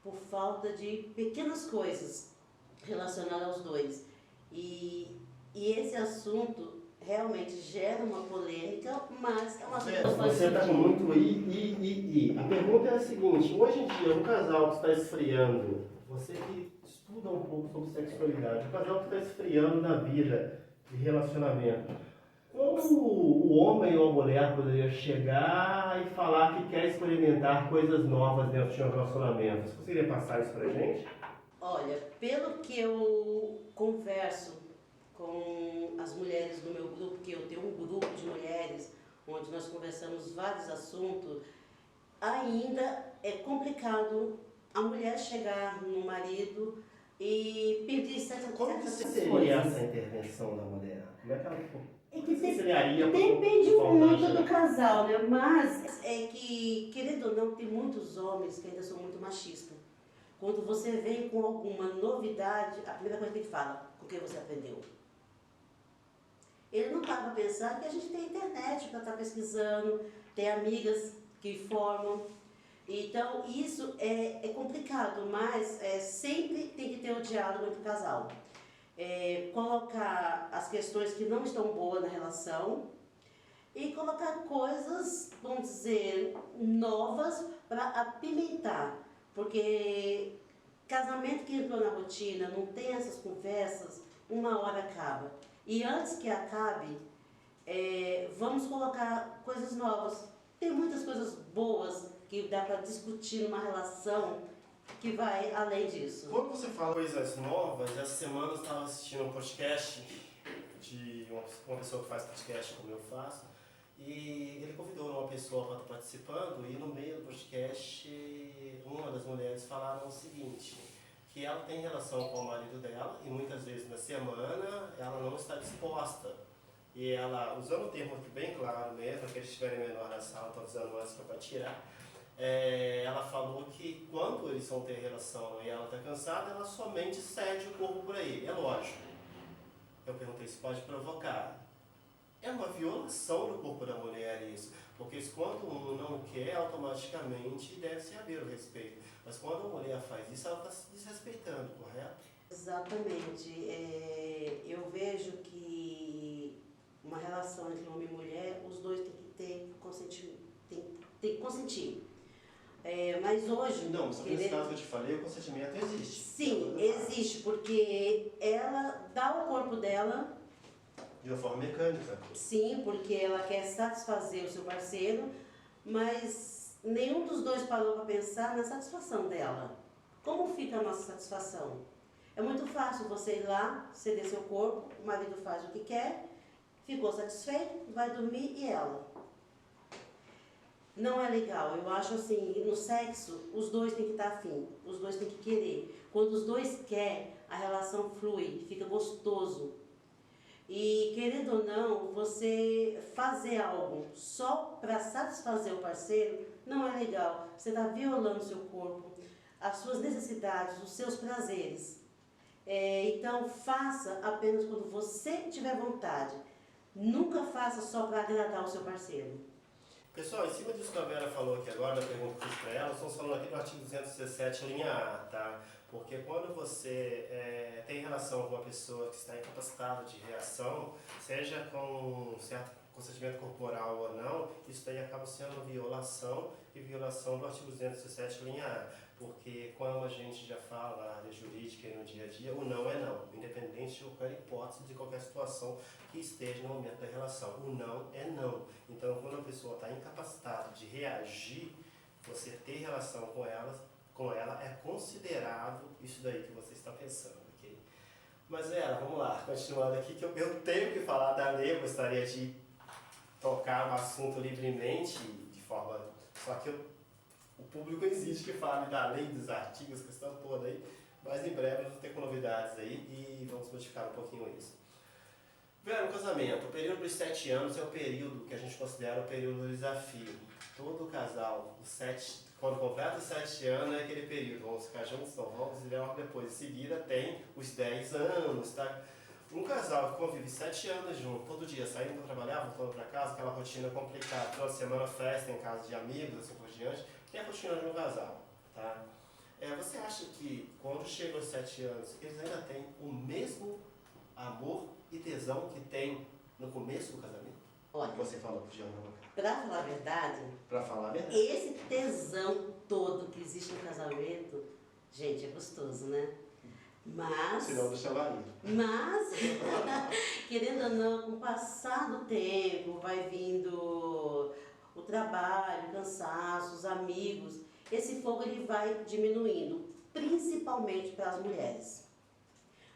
por falta de pequenas coisas relacionadas aos dois. E esse assunto realmente gera uma polêmica, mas é uma assunto Você está com muito i. A pergunta é a seguinte: hoje em dia, um casal que está esfriando, você que estuda um pouco sobre sexualidade, um casal que está esfriando na vida de relacionamento, como o homem ou a mulher poderia chegar e falar que quer experimentar coisas novas dentro de um relacionamento? Você conseguiria passar isso pra gente? Olha, pelo que eu converso com as mulheres do meu grupo, que eu tenho um grupo de mulheres, onde nós conversamos vários assuntos, ainda é complicado a mulher chegar no marido e pedir certas Como que certas seria coisas. essa intervenção da mulher? Como é que ela É que auxiliaria depende de forma muito geral? do casal, né? Mas é que, querendo ou não, tem muitos homens que ainda são muito machistas. Quando você vem com alguma novidade, a primeira coisa que ele fala, com que você aprendeu? Ele não para para pensar que a gente tem internet para estar pesquisando, tem amigas que formam. Então, isso é complicado, mas sempre tem que ter o diálogo entre o casal. Colocar as questões que não estão boas na relação e colocar coisas, vamos dizer, novas para apimentar. Porque casamento que entrou na rotina, não tem essas conversas, uma hora acaba. E antes que acabe, vamos colocar coisas novas. Tem muitas coisas boas que dá para discutir numa relação que vai além disso. Quando você fala coisas novas, essa semana eu estava assistindo um podcast de uma pessoa que faz podcast como eu faço, e ele convidou uma pessoa para estar participando, e no meio do podcast uma das mulheres falaram o seguinte, que ela tem relação com o marido dela e muitas vezes na semana ela não está disposta. E ela, usando o termo bem claro mesmo, que eles estiverem menor na sala, estou usando antes para tirar, ela falou que quando eles vão ter relação e ela está cansada, ela somente cede o corpo por aí. É lógico. Eu perguntei se pode provocar. É uma violação do corpo da mulher isso, porque quando um não quer, automaticamente deve-se haver o respeito. Mas quando a mulher faz isso, ela está se desrespeitando, correto? Exatamente. Eu vejo que uma relação entre homem e mulher, os dois têm que ter consentimento, tem que consentir. Mas hoje... Não, só que nesse caso que eu te falei, o consentimento existe. Sim, existe, porque ela dá o corpo dela. De uma forma mecânica. Sim, porque ela quer satisfazer o seu parceiro, mas nenhum dos dois parou para pensar na satisfação dela. Como fica a nossa satisfação? É muito fácil você ir lá, ceder seu corpo, o marido faz o que quer, ficou satisfeito, vai dormir e ela. Não é legal. Eu acho assim, no sexo, os dois têm que estar afim, os dois têm que querer. Quando os dois querem, a relação flui, fica gostoso. E querendo ou não, você fazer algo só para satisfazer o parceiro não é legal. Você está violando o seu corpo, as suas necessidades, os seus prazeres. Então faça apenas quando você tiver vontade. Nunca faça só para agradar o seu parceiro. Pessoal, em cima disso que a Vera falou aqui agora, da pergunta que eu fiz para ela, nós estamos falando aqui do artigo 217, linha A, tá? Porque quando você tem relação com uma pessoa que está incapacitada de reação, seja com um certo consentimento corporal ou não, isso daí acaba sendo violação e violação do artigo 217, linha A. Porque quando a gente já fala na área jurídica e no dia a dia, o não é não, independente de qualquer hipótese, de qualquer situação que esteja no momento da relação. O não é não. Então, quando a pessoa está incapacitada de reagir, você ter relação com ela é considerado isso daí que você está pensando, ok? Mas vamos lá, continuando aqui, que eu tenho que falar da lei, eu gostaria de tocar no assunto livremente, de forma... Só que o público exige que fale da lei, dos artigos, a questão toda aí, mas em breve nós vamos ter novidades aí e vamos modificar um pouquinho isso. Vera, o casamento, o período dos 7 anos é o período que a gente considera o período do desafio. Todo casal, quando completa os 7 anos é aquele período, vamos ficar juntos, não vamos, e logo depois, em seguida tem os 10 anos, tá? Um casal que convive 7 anos junto, todo dia saindo para trabalhar, voltando para casa, aquela rotina complicada, toda semana festa em casa de amigos, assim por diante, que é a rotina de um casal, tá? Você acha que quando chega aos 7 anos, eles ainda têm o mesmo amor e tesão que tem no começo do casamento? Olha, Você falou que já não. para falar a verdade, Para falar a verdade. esse tesão todo que existe no casamento, gente, é gostoso, né? Mas, Senão do seu marido. querendo ou não, com o passar do tempo, vai vindo o trabalho, o cansaço, os amigos, esse fogo ele vai diminuindo, principalmente para as mulheres.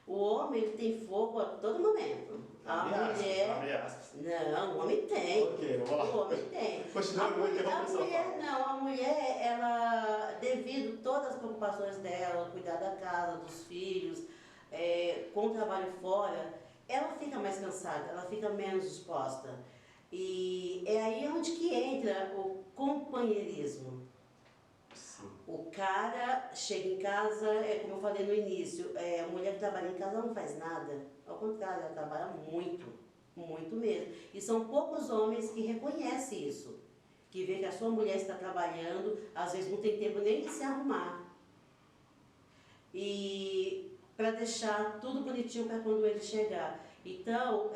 O homem ele tem fogo a todo momento. A mulher. Abre aspas. Não, o homem tem. Ok, vamos lá. O homem tem. Continua, eu vou interromper A sua mulher fala. não, a mulher, ela, devido a todas as preocupações dela, cuidar da casa, dos filhos, com o trabalho fora, ela fica mais cansada, ela fica menos disposta. E é aí onde que entra o companheirismo. Sim. O cara chega em casa, como eu falei no início, a mulher que trabalha em casa não faz nada. Ao contrário, ela trabalha muito, muito mesmo. E são poucos homens que reconhecem isso. Que vê que a sua mulher está trabalhando, às vezes não tem tempo nem de se arrumar. E para deixar tudo bonitinho para quando ele chegar. Então,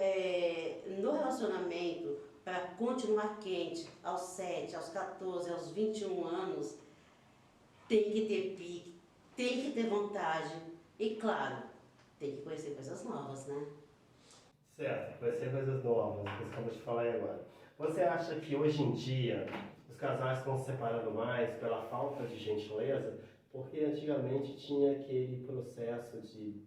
no relacionamento, para continuar quente, aos 7, aos 14, aos 21 anos, tem que ter pique, tem que ter vontade e, claro, tem que conhecer coisas novas, né? Certo, conhecer coisas novas, que você acabou de falar aí agora. Você acha que hoje em dia os casais estão se separando mais pela falta de gentileza? Porque antigamente tinha aquele processo de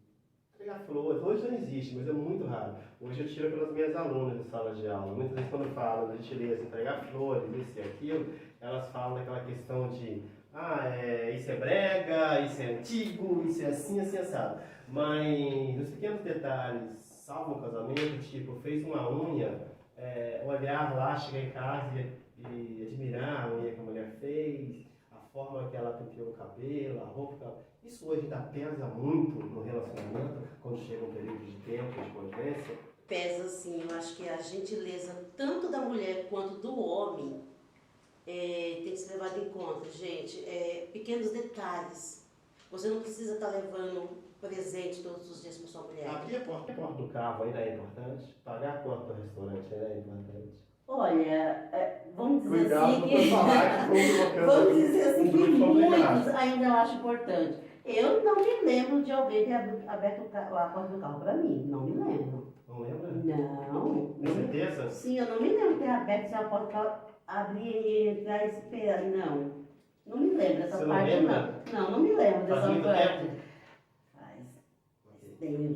entregar flores. Hoje não existe, mas é muito raro. Hoje eu tiro pelas minhas alunas de sala de aula. Muitas vezes quando eu falo da gentileza, entregar flores, isso e aquilo, elas falam daquela questão de isso é brega, isso é antigo, isso é assim, assim, assado. Mas os pequenos detalhes salvam o casamento, tipo, fez uma unha, olhar lá, chegar em casa e admirar a unha que a mulher fez, a forma que ela penteou o cabelo, a roupa que ela... Isso hoje ainda pesa muito no relacionamento, quando chega um período de tempo, de convivência? Pesa sim, eu acho que a gentileza tanto da mulher quanto do homem tem que ser levado em conta, gente. Pequenos detalhes. Você não precisa estar levando presente todos os dias para sua mulher. Abrir a porta do carro ainda é importante? Pagar a conta do restaurante ainda é importante? Olha, vamos dizer Cuidado assim pra que... falar que vamos dizer assim que complicado. muitos ainda eu acho importante. Eu não me lembro de alguém ter aberto a porta do carro para mim. Não me lembro. Não lembra? Não. Com certeza? Sim, eu não me lembro de ter aberto a porta para abrir e entrar e esperar. Não. Não me lembro dessa Você parte, não lembra? não. Não me lembro Faz dessa muito parte. tempo?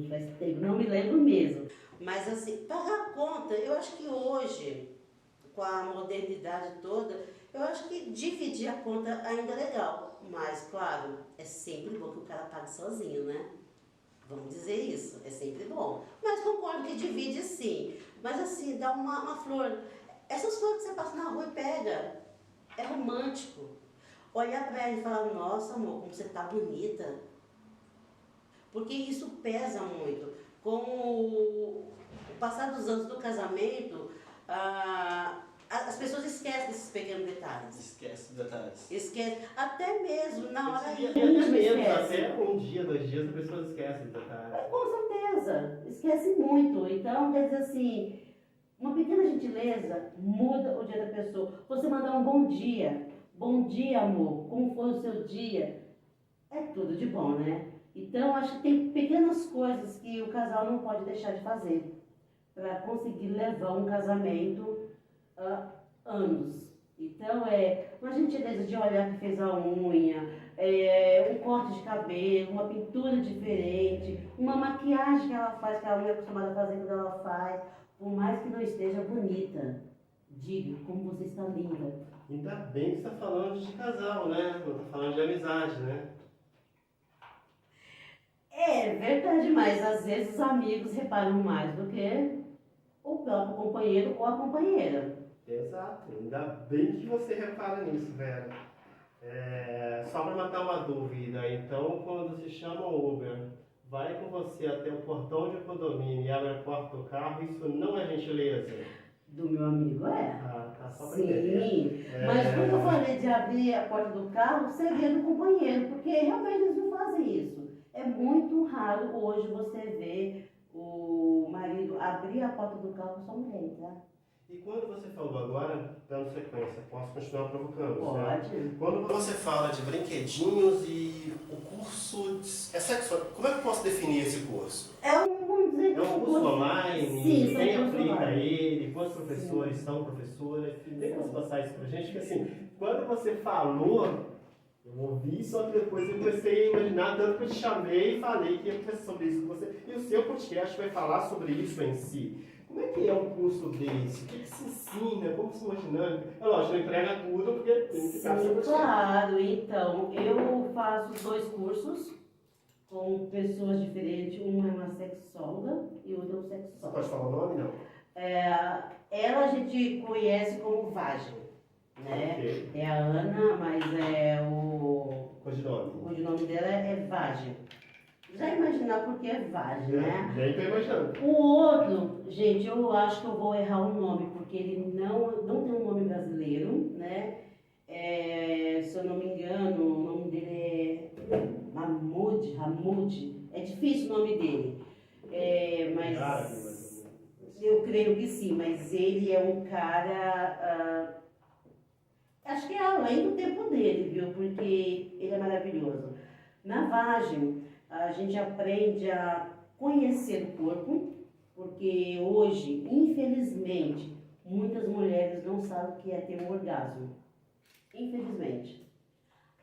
Faz tempo, não me lembro mesmo. Mas assim, pagar a conta, eu acho que hoje, com a modernidade toda, eu acho que dividir a conta ainda é legal. Mas, claro, é sempre bom que o cara pague sozinho, né? Vamos dizer isso, é sempre bom. Mas concordo que divide sim. Mas assim, dá uma flor. Essas flores que você passa na rua e pega, é romântico. Olhar pra ela e falar, nossa amor, como você tá bonita. Porque isso pesa muito. Com o passar dos anos do casamento, as pessoas esquecem desses pequenos detalhes. Esquece os detalhes. Esquece, até mesmo na hora E íntima até mesmo, esquece. até um dia, 2 dias, as pessoas esquecem do detalhe. Com certeza, esquece muito. Então, quer dizer assim, uma pequena gentileza muda o dia da pessoa. Você mandar um bom dia amor, como foi o seu dia, é tudo de bom, né? Então, acho que tem pequenas coisas que o casal não pode deixar de fazer para conseguir levar um casamento anos. Então, uma gentileza de olhar que fez a unha, um corte de cabelo, uma pintura diferente, uma maquiagem que ela faz, que ela não é acostumada a fazer quando ela faz, por mais que não esteja bonita. Diga como você está linda. Ainda bem que você está falando de casal, né? Não está falando de amizade, né? É verdade, mas às vezes os amigos reparam mais do que o próprio companheiro ou a companheira. Exato. Ainda bem que você repara nisso, Vera. Só para matar uma dúvida, então quando se chama o Uber, vai com você até o portão de condomínio e abre a porta do carro, isso não é gentileza? Do meu amigo Tá só para entender. Sim, mas quando eu falei de abrir a porta do carro, seria do companheiro, porque realmente eles não fazem isso. É muito raro hoje você ver o marido abrir a porta do carro com sua mulher, tá? E quando você falou agora, dando sequência, posso continuar provocando? Pode. Certo? Quando você fala de brinquedinhos e o curso é sexual, como é que eu posso definir esse curso? Vamos dizer que É um curso online? Sim, quem são cursos aplica online. ele? Quantos professores são professoras? Tem como você passar isso pra gente? Porque assim, quando você falou, Eu ouvi, só que depois eu comecei a imaginar, tanto que eu te chamei e falei que ia conversar sobre isso com você. E o seu podcast vai falar sobre isso em si. Como é que é um curso desse? O que se ensina? Como se imagina? É lógico, não entrega tudo, porque tem que ficar Sim, sobre claro. Então, eu faço 2 cursos com pessoas diferentes. Uma é uma sexóloga e outra é um Você sexólogo. pode falar o nome, não? Ela a gente conhece como Vagem, né? Ok. É a Ana, mas o Codinome. nome dela é Vagem. Já imaginar por que é Vagem, né? Nem tô imaginando. O outro, gente, eu acho que eu vou errar o nome, porque ele não tem um nome brasileiro, né? Se eu não me engano, o nome dele é Hamoud. É difícil o nome dele. Mas Árabe, mais ou menos. eu creio que sim, mas ele é um cara, acho que é além do tempo dele, viu? Porque ele é maravilhoso. Na Vagem, a gente aprende a conhecer o corpo, porque hoje, infelizmente, muitas mulheres não sabem o que é ter um orgasmo. Infelizmente.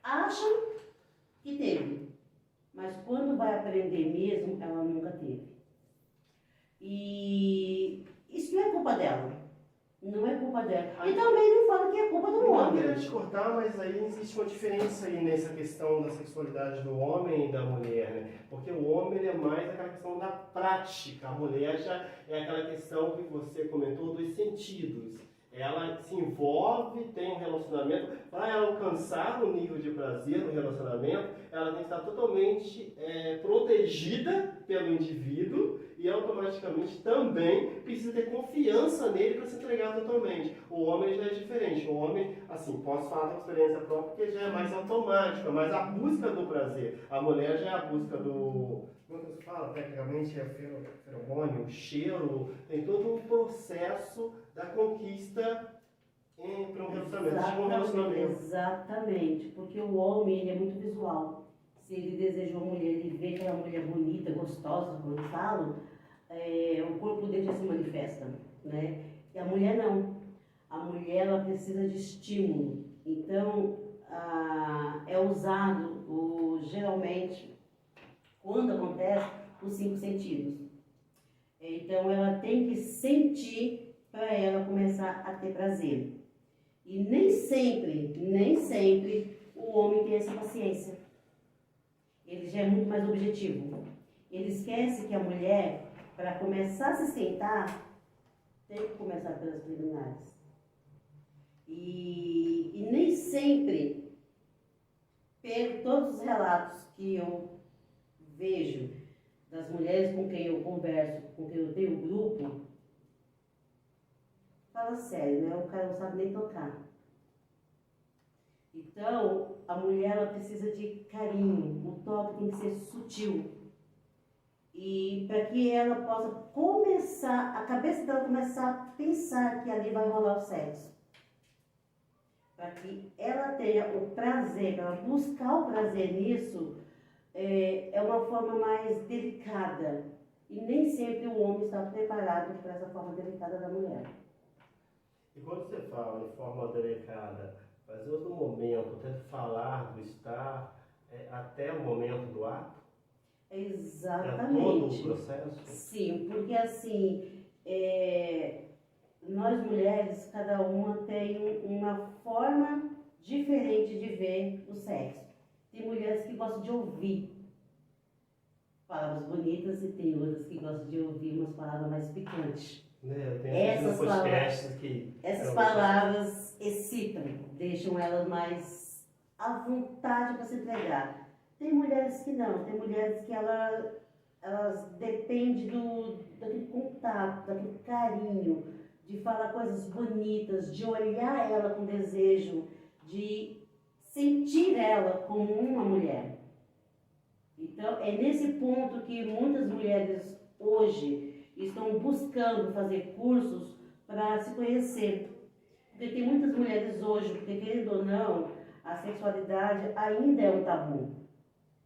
Acham que teve, mas quando vai aprender mesmo, ela nunca teve. E isso não é culpa dela. Não é culpa dela. E também não fala que é culpa do Não homem. queria te cortar, mas aí existe uma diferença aí nessa questão da sexualidade do homem e da mulher, né? Porque o homem ele é mais aquela questão da prática, a mulher já é aquela questão que você comentou dos sentidos. Ela se envolve, tem um relacionamento, para ela alcançar o nível de prazer no relacionamento, ela tem que estar totalmente protegida pelo indivíduo e automaticamente também precisa ter confiança nele para se entregar totalmente. O homem já é diferente. O homem, assim, posso falar da experiência própria porque já é mais automático, mas a busca do prazer. A mulher já é a busca do... Como é que se fala? Tecnicamente é feromônio, cheiro, tem todo um processo da conquista para um relacionamento. Exatamente, porque o homem ele é muito visual. Se ele deseja uma mulher, ele vê aquela mulher bonita, gostosa, como eu falo, o corpo dele já se manifesta, né? E a mulher não. A mulher ela precisa de estímulo. Então, é usado geralmente, quando acontece, os 5 sentidos. Então, ela tem que sentir para ela começar a ter prazer. E nem sempre o homem tem essa paciência. Ele já é muito mais objetivo. Ele esquece que a mulher, para começar a se esquentar, tem que começar pelas preliminares. E nem sempre, pelo todos os relatos que eu vejo das mulheres com quem eu converso, com quem eu tenho grupo, fala sério, né? O cara não sabe nem tocar. Então, a mulher ela precisa de carinho, o toque tem que ser sutil. E para que ela possa começar, a cabeça dela começar a pensar que ali vai rolar o sexo. Para que ela tenha o prazer, para ela buscar o prazer nisso, é uma forma mais delicada. E nem sempre o homem está preparado para essa forma delicada da mulher. E quando você fala em forma delicada, às vezes no momento, até falar do estar, até o momento do ato? Exatamente. É todo o processo? Sim, porque assim, nós mulheres, cada uma tem uma forma diferente de ver o sexo. Tem mulheres que gostam de ouvir palavras bonitas e tem outras que gostam de ouvir umas palavras mais picantes. Eu tenho Essas palavras excitam, deixam elas mais à vontade para se entregar. Tem mulheres que não, tem mulheres que elas dependem daquele contato, daquele carinho, de falar coisas bonitas, de olhar ela com desejo, de sentir ela como uma mulher. Então, é nesse ponto que muitas mulheres hoje estão buscando fazer cursos para se conhecer. Porque tem muitas mulheres hoje, porque querendo ou não, a sexualidade ainda é um tabu.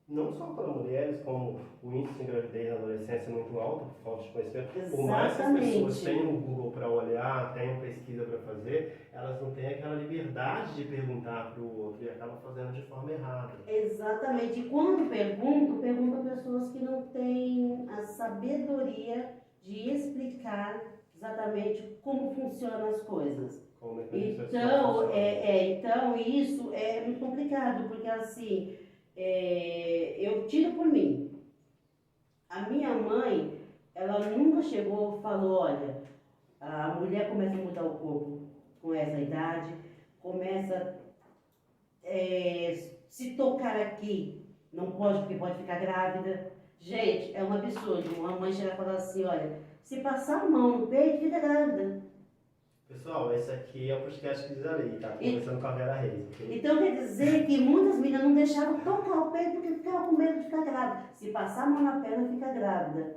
não só para mulheres, como o índice de gravidez na adolescência é muito alto, por falta de conhecimento. Por mais que as pessoas tenham o Google para olhar, tenham pesquisa para fazer, elas não têm aquela liberdade de perguntar para o outro e acabam fazendo de forma errada. Exatamente. E quando pergunto a pessoas que não têm a sabedoria de explicar exatamente como funcionam as coisas. Como é que isso Então, então isso é muito complicado, porque assim, eu tiro por mim. A minha mãe, ela nunca chegou e falou, olha, a mulher começa a mudar o corpo com essa idade, começa se tocar aqui, não pode porque pode ficar grávida. Gente, é um absurdo. Uma mãe chega e fala assim, olha, se passar a mão no peito, fica grávida. Pessoal, esse aqui é o podcast que diz a lei, tá? Conversando com a Vera Reis, ok? Então quer dizer que muitas meninas não deixavam tocar o peito porque ficavam com medo de ficar grávida. Se passar a mão na perna, fica grávida.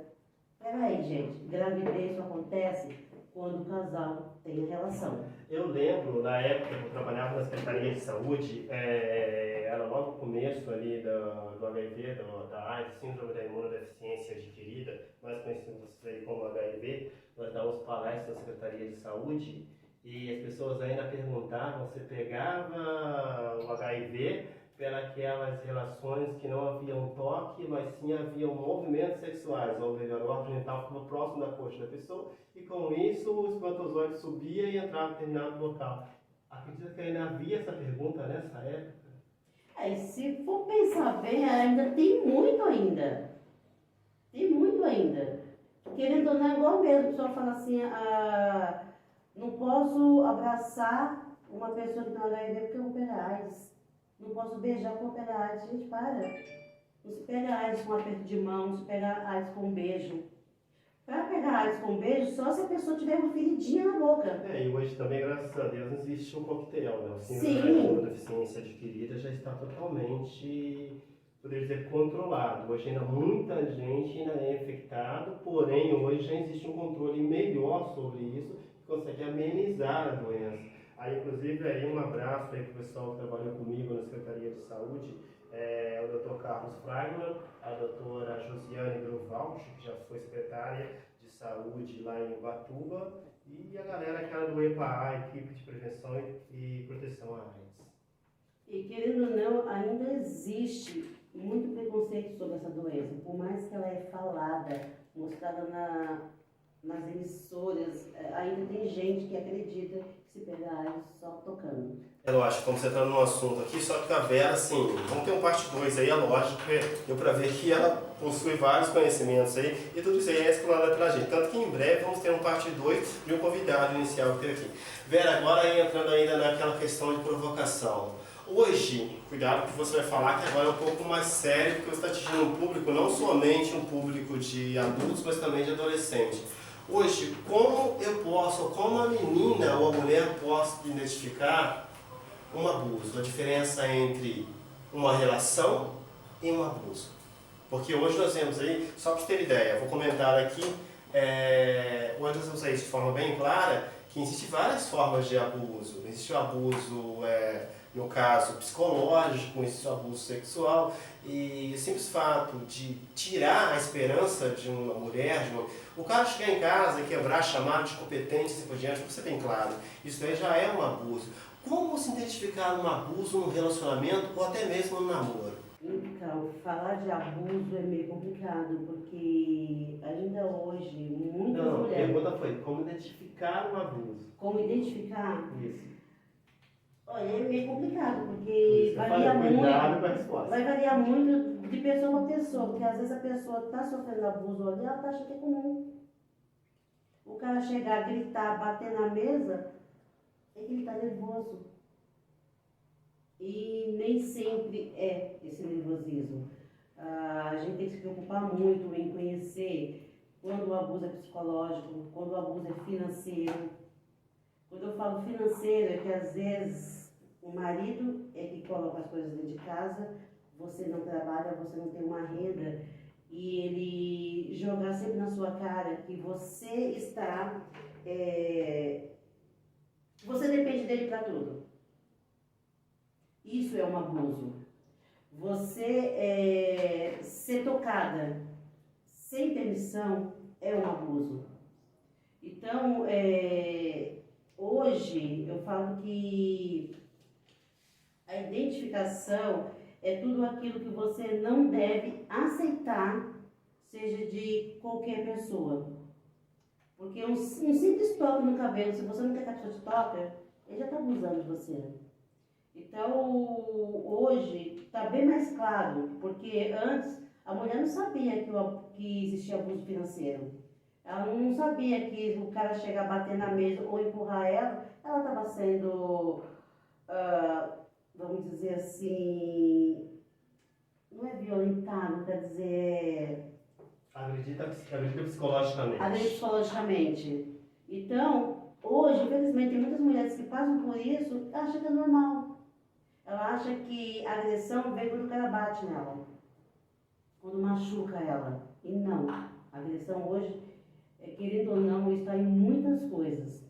Peraí, gente, gravidez só acontece quando o casal tem relação. Eu lembro, na época que eu trabalhava na Secretaria de Saúde, era logo no começo ali do HIV, da AIDS, Síndrome da Imunodeficiência Adquirida, nós conhecemos isso aí como HIV, nós dávamos palestras na Secretaria de Saúde e as pessoas ainda perguntavam se pegava o HIV pelas relações que não haviam toque, mas sim haviam movimentos sexuais, ou melhor, o órgão genital ficava próximo da coxa da pessoa, e com isso o espermatozoide subia e entrava em determinado local. Acredita que ainda havia essa pergunta nessa época? E se for pensar bem, ainda tem muito ainda. Tem muito ainda. Querendo ou não, é igual mesmo, a pessoa fala assim, não posso abraçar uma pessoa que tem HIV porque eu vou pegar AIDS. Não posso beijar com a AIDS. Gente, para. Não se pega AIDS com um aperto de mão, não se pega AIDS com um beijo. Para pegar AIDS com um beijo, só se a pessoa tiver uma feridinha na boca. E hoje também, graças a Deus, existe um coquetel, né? O síndrome Sim. da imunodeficiência adquirida já está totalmente, poderia dizer, controlado. Hoje ainda muita gente ainda é infectada, porém hoje já existe um controle melhor sobre isso, que consegue amenizar a doença. Aí, inclusive, um abraço aí para o pessoal que trabalhou comigo na Secretaria de Saúde, o Dr. Carlos Fragman, a doutora Josiane Grunwald, que já foi secretária de Saúde lá em Ubatuba, e a galera que era do EPA, a Equipe de Prevenção e Proteção à AIDS. E querendo ou não, ainda existe muito preconceito sobre essa doença, por mais que ela é falada, mostrada nas emissoras, ainda tem gente que acredita que se pegar AIDS só tocando. É lógico, como você está num assunto aqui, só que a Vera, assim, vamos ter um parte 2 aí, é lógico, deu para ver que ela possui vários conhecimentos aí, e tudo isso aí é explanado pela gente. Tanto que em breve vamos ter um parte 2 de um convidado inicial que teve aqui. Vera, agora entrando ainda naquela questão de provocação. Hoje, cuidado que você vai falar que agora é um pouco mais sério, porque você está atingindo um público, não somente um público de adultos, mas também de adolescentes. Hoje, como a menina ou a mulher posso identificar um abuso, a diferença entre uma relação e um abuso? Porque hoje nós vemos aí, só para você ter ideia, vou comentar aqui, hoje nós vemos aí de forma bem clara que existem várias formas de abuso. Existe o abuso, no caso, psicológico, existe o abuso sexual, e o simples fato de tirar a esperança de uma mulher, o cara chegar em casa e quebrar, chamar de competente e assim por diante, para ser bem claro, isso aí já é um abuso. Como se identificar um abuso no relacionamento ou até mesmo no namoro? Então, falar de abuso é meio complicado, porque ainda hoje muitas mulheres... A pergunta foi, como identificar um abuso? Como identificar? Isso. Olha, é meio complicado, porque varia muito. Com a resposta. Vai variar muito de pessoa para pessoa, porque às vezes a pessoa está sofrendo abuso ali, ela está achando que é comum. O cara chegar, gritar, bater na mesa, é que ele está nervoso. E nem sempre é esse nervosismo. A gente tem que se preocupar muito em conhecer quando o abuso é psicológico, quando o abuso é financeiro. Quando eu falo financeiro, é que às vezes o marido é que coloca as coisas dentro de casa, você não trabalha, você não tem uma renda, e ele jogar sempre na sua cara que você está... você depende dele para tudo. Isso é um abuso. Você ser tocada sem permissão é um abuso. Então, hoje eu falo que a identificação é tudo aquilo que você não deve aceitar, seja de qualquer pessoa. Porque um simples toque no cabelo, se você não quer que a pessoa te toque, ele já está abusando de você. Então, hoje está bem mais claro, porque antes a mulher não sabia que existia abuso financeiro. Ela não sabia que o cara chegar a bater na mesa ou empurrar ela estava sendo, vamos dizer assim, não é violentado, quer dizer... Acredita psicologicamente. Agredir psicologicamente. Então, hoje, infelizmente, tem muitas mulheres que passam por isso e acham que é normal. Ela acha que a agressão vem quando o cara bate nela, quando machuca ela. E não. A agressão hoje, querendo ou não, está em muitas coisas.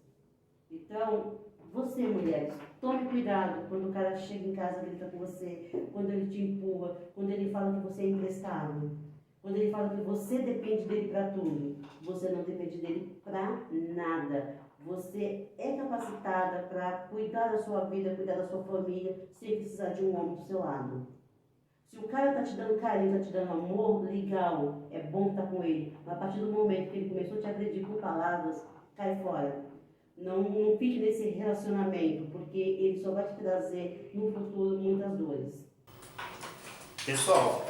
Então, você, mulheres, tome cuidado quando o cara chega em casa e grita com você, quando ele te empurra, quando ele fala que você é emprestado, quando ele fala que você depende dele para tudo. Você não depende dele para nada. Você é capacitada para cuidar da sua vida, cuidar da sua família, sem precisar de um homem do seu lado. Se o cara tá te dando carinho, tá te dando amor, legal, é bom estar com ele. Mas a partir do momento que ele começou a te agredir com palavras, cai fora. Não fique nesse relacionamento, porque ele só vai te trazer no futuro muitas dores. Pessoal,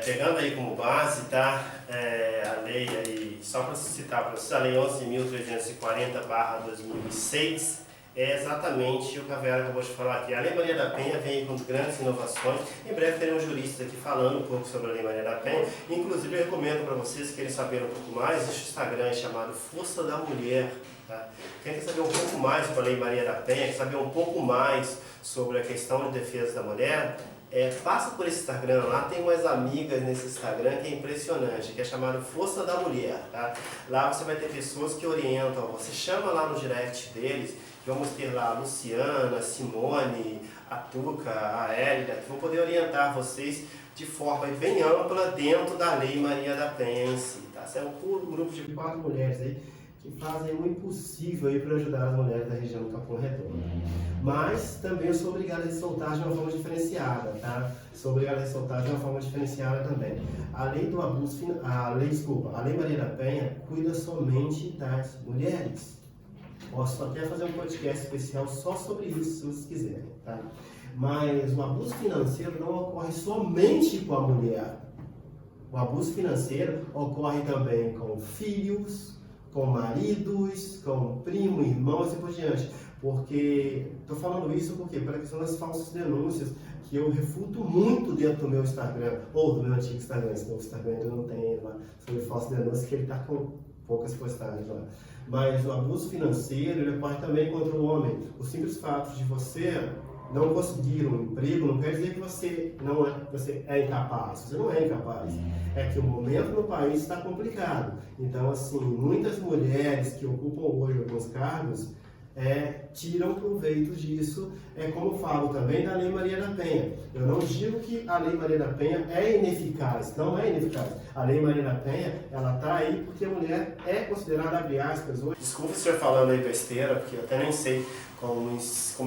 pegando aí como base, tá, a lei aí, só para citar para vocês, a lei 11.340/2006 é exatamente o que a Vera acabou de falar aqui. A Lei Maria da Penha vem com grandes inovações. Em breve teremos juristas aqui falando um pouco sobre a Lei Maria da Penha. Inclusive eu recomendo para vocês que querem saber um pouco mais, existe o Instagram chamado Força da Mulher. Tá? Quem quer saber um pouco mais sobre a Lei Maria da Penha, quer saber um pouco mais sobre a questão de defesa da mulher, passa por esse Instagram lá, tem umas amigas nesse Instagram que é impressionante, que é chamado Força da Mulher, tá? Lá você vai ter pessoas que orientam, você chama lá no direct deles, vamos ter lá a Luciana, a Simone, a Tuca, a Hélida, que vão poder orientar vocês de forma bem ampla dentro da Lei Maria da Penha em si, tá? Esse é um grupo de 4 mulheres aí que fazem o impossível aí para ajudar as mulheres da região do Capão Redondo. Mas também eu sou obrigado a ressaltar de uma forma diferenciada, tá? Sou obrigado a ressaltar de uma forma diferenciada também. A lei do abuso, a Lei Maria da Penha cuida somente das mulheres. Posso até fazer um podcast especial só sobre isso, se vocês quiserem, tá? Mas o abuso financeiro não ocorre somente com a mulher. O abuso financeiro ocorre também com filhos, com maridos, com primo, irmãos e por diante. Porque, estou falando isso porque para a questão das falsas denúncias, que eu refuto muito dentro do meu Instagram, ou do meu antigo Instagram, esse novo Instagram eu não tenho lá, sobre falsas denúncias, que ele está com poucas postagens lá. Mas o abuso financeiro, ele ocorre também contra o homem. O simples fato de você não conseguir um emprego não quer dizer que você é incapaz. Você não é incapaz. É que o momento no país está complicado. Então, assim, muitas mulheres que ocupam hoje alguns cargos tiram proveito disso, como eu falo também da Lei Maria da Penha. Eu não digo que a Lei Maria da Penha é ineficaz, não é ineficaz. A Lei Maria da Penha, ela está aí porque a mulher é considerada, abre aspas, hoje. Desculpa se eu falando aí besteira, porque eu até nem sei como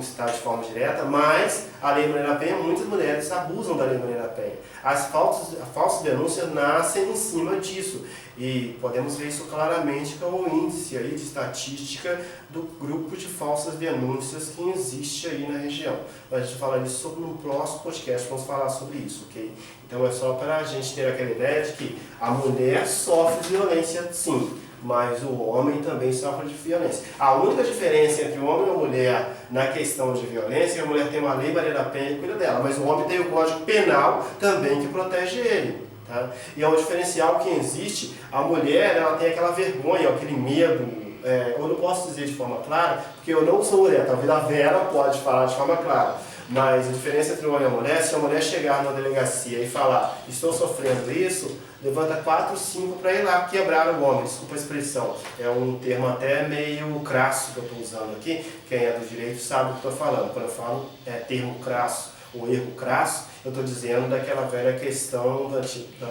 citar de forma direta, mas a Lei Maria da Penha, muitas mulheres abusam da Lei Maria da Penha. As falsas denúncias nascem em cima disso. E podemos ver isso claramente com o índice aí de estatística do grupo de falsas denúncias que existe aí na região. Mas a gente vai falar disso sobre um próximo podcast, vamos falar sobre isso, ok? Então é só para a gente ter aquela ideia de que a mulher sofre violência sim, mas o homem também sofre de violência. A única diferença entre o homem e a mulher na questão de violência é que a mulher tem uma Lei Maria da Penha que cuida dela, mas o homem tem o Código Penal também que protege ele. Tá? E é um diferencial que existe, a mulher ela tem aquela vergonha, aquele medo, eu não posso dizer de forma clara, porque eu não sou mulher, talvez a Vera pode falar de forma clara, mas a diferença entre o homem e a mulher, se a mulher chegar na delegacia e falar, estou sofrendo isso, levanta 4, 5 para ir lá quebrar o homem, desculpa a expressão, é um termo até meio crasso que eu estou usando aqui, quem é do direito sabe o que estou falando, quando eu falo termo crasso, o erro crasso, eu estou dizendo daquela velha questão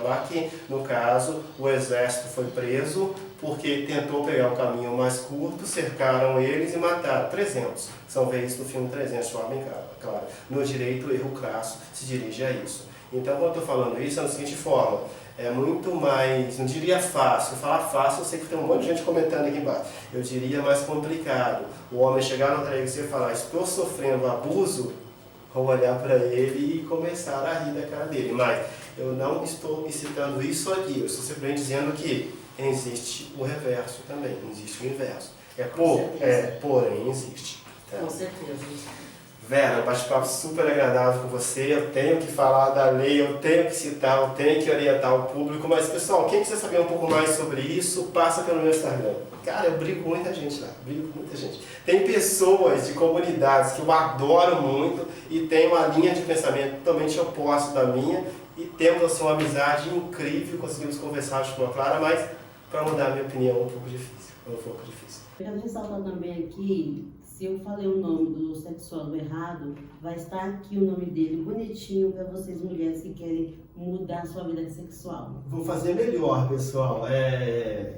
lá que, no caso, o exército foi preso porque tentou pegar o caminho mais curto, cercaram eles e mataram 300. São vezes no filme 300, de bem claro. No direito, o erro crasso se dirige a isso. Então, quando eu estou falando isso, é da seguinte forma, é muito mais, não diria fácil, falar fácil, eu sei que tem um monte de gente comentando aqui embaixo, eu diria mais complicado. O homem chegar na delegacia e falar, estou sofrendo abuso, ou olhar para ele e começar a rir da cara dele. Mas eu não estou citando isso aqui, eu estou simplesmente dizendo que existe o reverso também, existe o inverso. Porém existe. Tá? Com certeza. Vera, um bate-papo super agradável com você, eu tenho que falar da lei, eu tenho que citar, eu tenho que orientar o público, mas pessoal, quem quiser saber um pouco mais sobre isso, passa pelo meu Instagram. Cara, eu brigo com muita gente lá, brigo com muita gente. Tem pessoas de comunidades que eu adoro muito e tem uma linha de pensamento totalmente oposta da minha e temos assim, uma amizade incrível, conseguimos conversar de forma clara, mas para mudar a minha opinião é um pouco difícil. Eu quero ressaltar também aqui, se eu falei o nome do sexólogo errado, vai estar aqui o nome dele bonitinho para vocês mulheres que querem mudar a sua vida sexual. Vou fazer melhor, pessoal.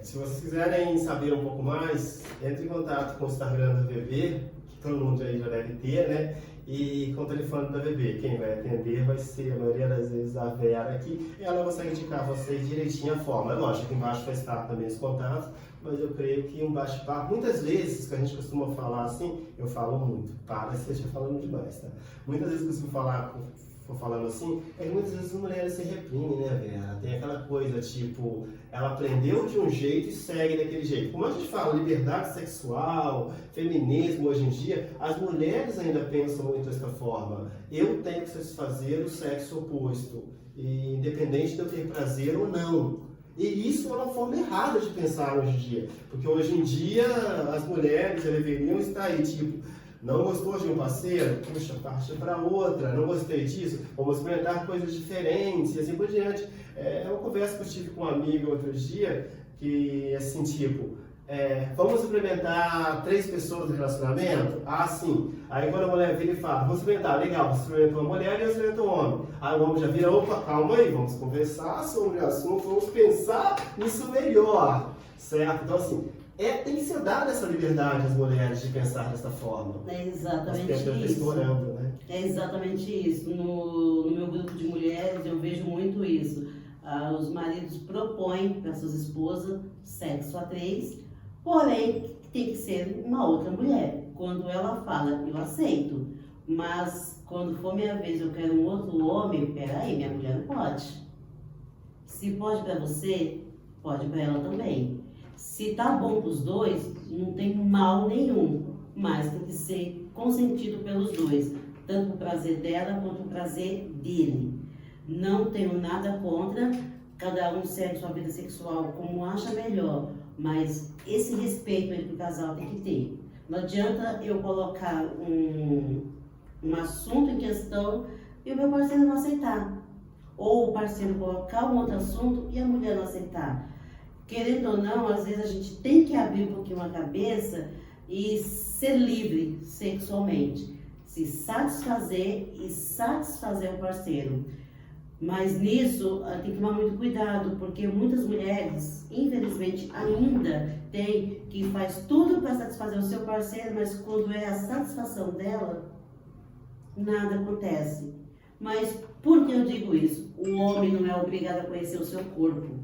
Se vocês quiserem saber um pouco mais, entre em contato com o Instagram da VB, que todo mundo aí já deve ter, né? E com o telefone da VB. Quem vai atender vai ser, a maioria das vezes, a Vera aqui. E ela consegue indicar a vocês direitinho a forma. É lógico, aqui embaixo vai estar também os contatos, mas eu creio que um bate-papo, muitas vezes que a gente costuma falar assim, eu falo muito, para se esteja falando demais, tá? Muitas vezes que eu costumo falando assim, é que muitas vezes as mulheres se reprimem, né, Vera? Tem aquela coisa, tipo, ela aprendeu de um jeito e segue daquele jeito. Como a gente fala, liberdade sexual, feminismo hoje em dia, as mulheres ainda pensam muito dessa forma. Eu tenho que satisfazer o sexo oposto, e independente de eu ter prazer ou não. E isso é uma forma errada de pensar hoje em dia, porque hoje em dia as mulheres deveriam estar aí, tipo, não gostou de um parceiro? Puxa, parte para outra. Não gostei disso? Vamos experimentar coisas diferentes e assim por diante. É uma conversa que eu tive com uma amiga outro dia, que assim, tipo, vamos experimentar 3 pessoas no relacionamento? Ah, sim. Aí quando a mulher vira e fala, vamos experimentar, legal, você experimentou uma mulher e eu experimentou um homem. Aí o homem já vira, opa, calma aí, vamos conversar sobre o assunto, vamos pensar nisso melhor, certo? Então assim, tem que ser dada essa liberdade às mulheres de pensar dessa forma. É exatamente isso. Né? É exatamente isso. No meu grupo de mulheres eu vejo muito isso. Os maridos propõem para suas esposas sexo a 3, porém tem que ser uma outra mulher. Quando ela fala, eu aceito, mas quando for minha vez eu quero um outro homem, peraí, minha mulher não pode. Se pode para você, pode para ela também. Se tá bom para os dois, não tem mal nenhum, mas tem que ser consentido pelos dois, tanto o prazer dela quanto o prazer dele. Não tenho nada contra, cada um segue sua vida sexual como acha melhor, mas esse respeito entre o casal tem que ter. Não adianta eu colocar um assunto em questão e o meu parceiro não aceitar, ou o parceiro colocar um outro assunto e a mulher não aceitar. Querendo ou não, às vezes a gente tem que abrir um pouquinho a cabeça e ser livre sexualmente. Se satisfazer e satisfazer o parceiro. Mas nisso tem que tomar muito cuidado, porque muitas mulheres, infelizmente, ainda tem que faz tudo para satisfazer o seu parceiro, mas quando é a satisfação dela, nada acontece. Mas por que eu digo isso? O homem não é obrigado a conhecer o seu corpo.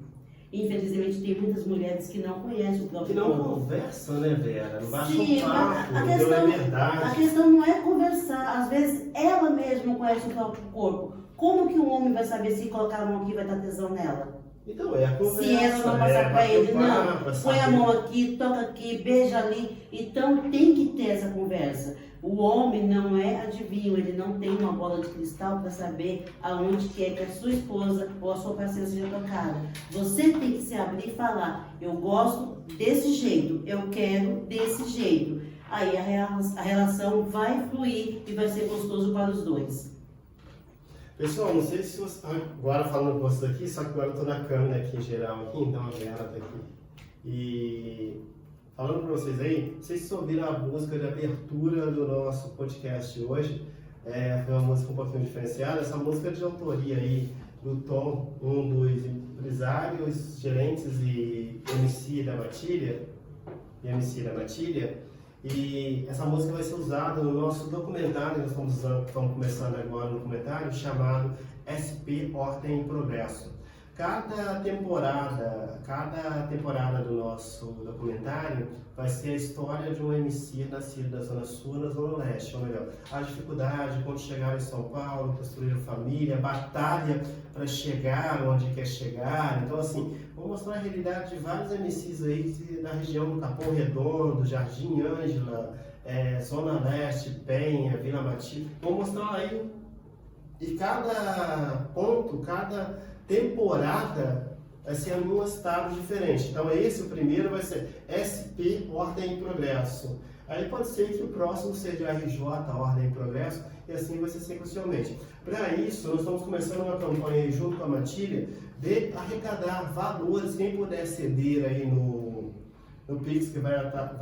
Infelizmente, tem muitas mulheres que não conhecem o próprio corpo. Que não conversam, né, Vera? Não baixa Sim, um papo, não deu liberdade. A questão não é conversar. Às vezes, ela mesma não conhece o próprio corpo. Como que um homem vai saber se colocar a mão aqui vai dar tesão nela? Então, a conversa. Se ela não passar para ele, não. Põe a mão aqui, toca aqui, beija ali. Então, tem que ter essa conversa. O homem não é adivinho, ele não tem uma bola de cristal para saber aonde quer que a sua esposa ou a sua parceira seja tocada. Você tem que se abrir e falar, eu gosto desse jeito, eu quero desse jeito. Aí a relação vai fluir e vai ser gostoso para os dois. Pessoal, não sei se você agora falando com vocês aqui, só que agora eu estou na câmera aqui em geral, aqui, então a Vera está aqui. E falando para vocês aí, vocês ouviram a música de abertura do nosso podcast hoje, Foi uma música um pouquinho diferenciada. Essa música é de autoria aí do Tom, um dos empresários, gerentes e MC da Matilha. E essa música vai ser usada no nosso documentário, nós estamos começando agora no documentário, chamado SP Ordem e Progresso. Cada temporada do nosso documentário vai ser a história de um MC nascido da Zona Sul, na Zona Leste, ou melhor, a dificuldade quando chegaram em São Paulo, construíram família, batalha para chegar onde quer chegar. Então, assim, vou mostrar a realidade de vários MCs aí da região do Capão Redondo, Jardim Ângela, Zona Leste, Penha, Vila Matilha. Vou mostrar aí, e cada ponto, cada temporada vai ser em um estado diferente. Então esse, o primeiro, vai ser SP, Ordem e Progresso. Aí pode ser que o próximo seja RJ, Ordem e Progresso, e assim vai ser sequencialmente. Para isso, nós estamos começando uma campanha aí, junto com a Matilha, de arrecadar valores. Quem puder ceder aí no Pix, que vai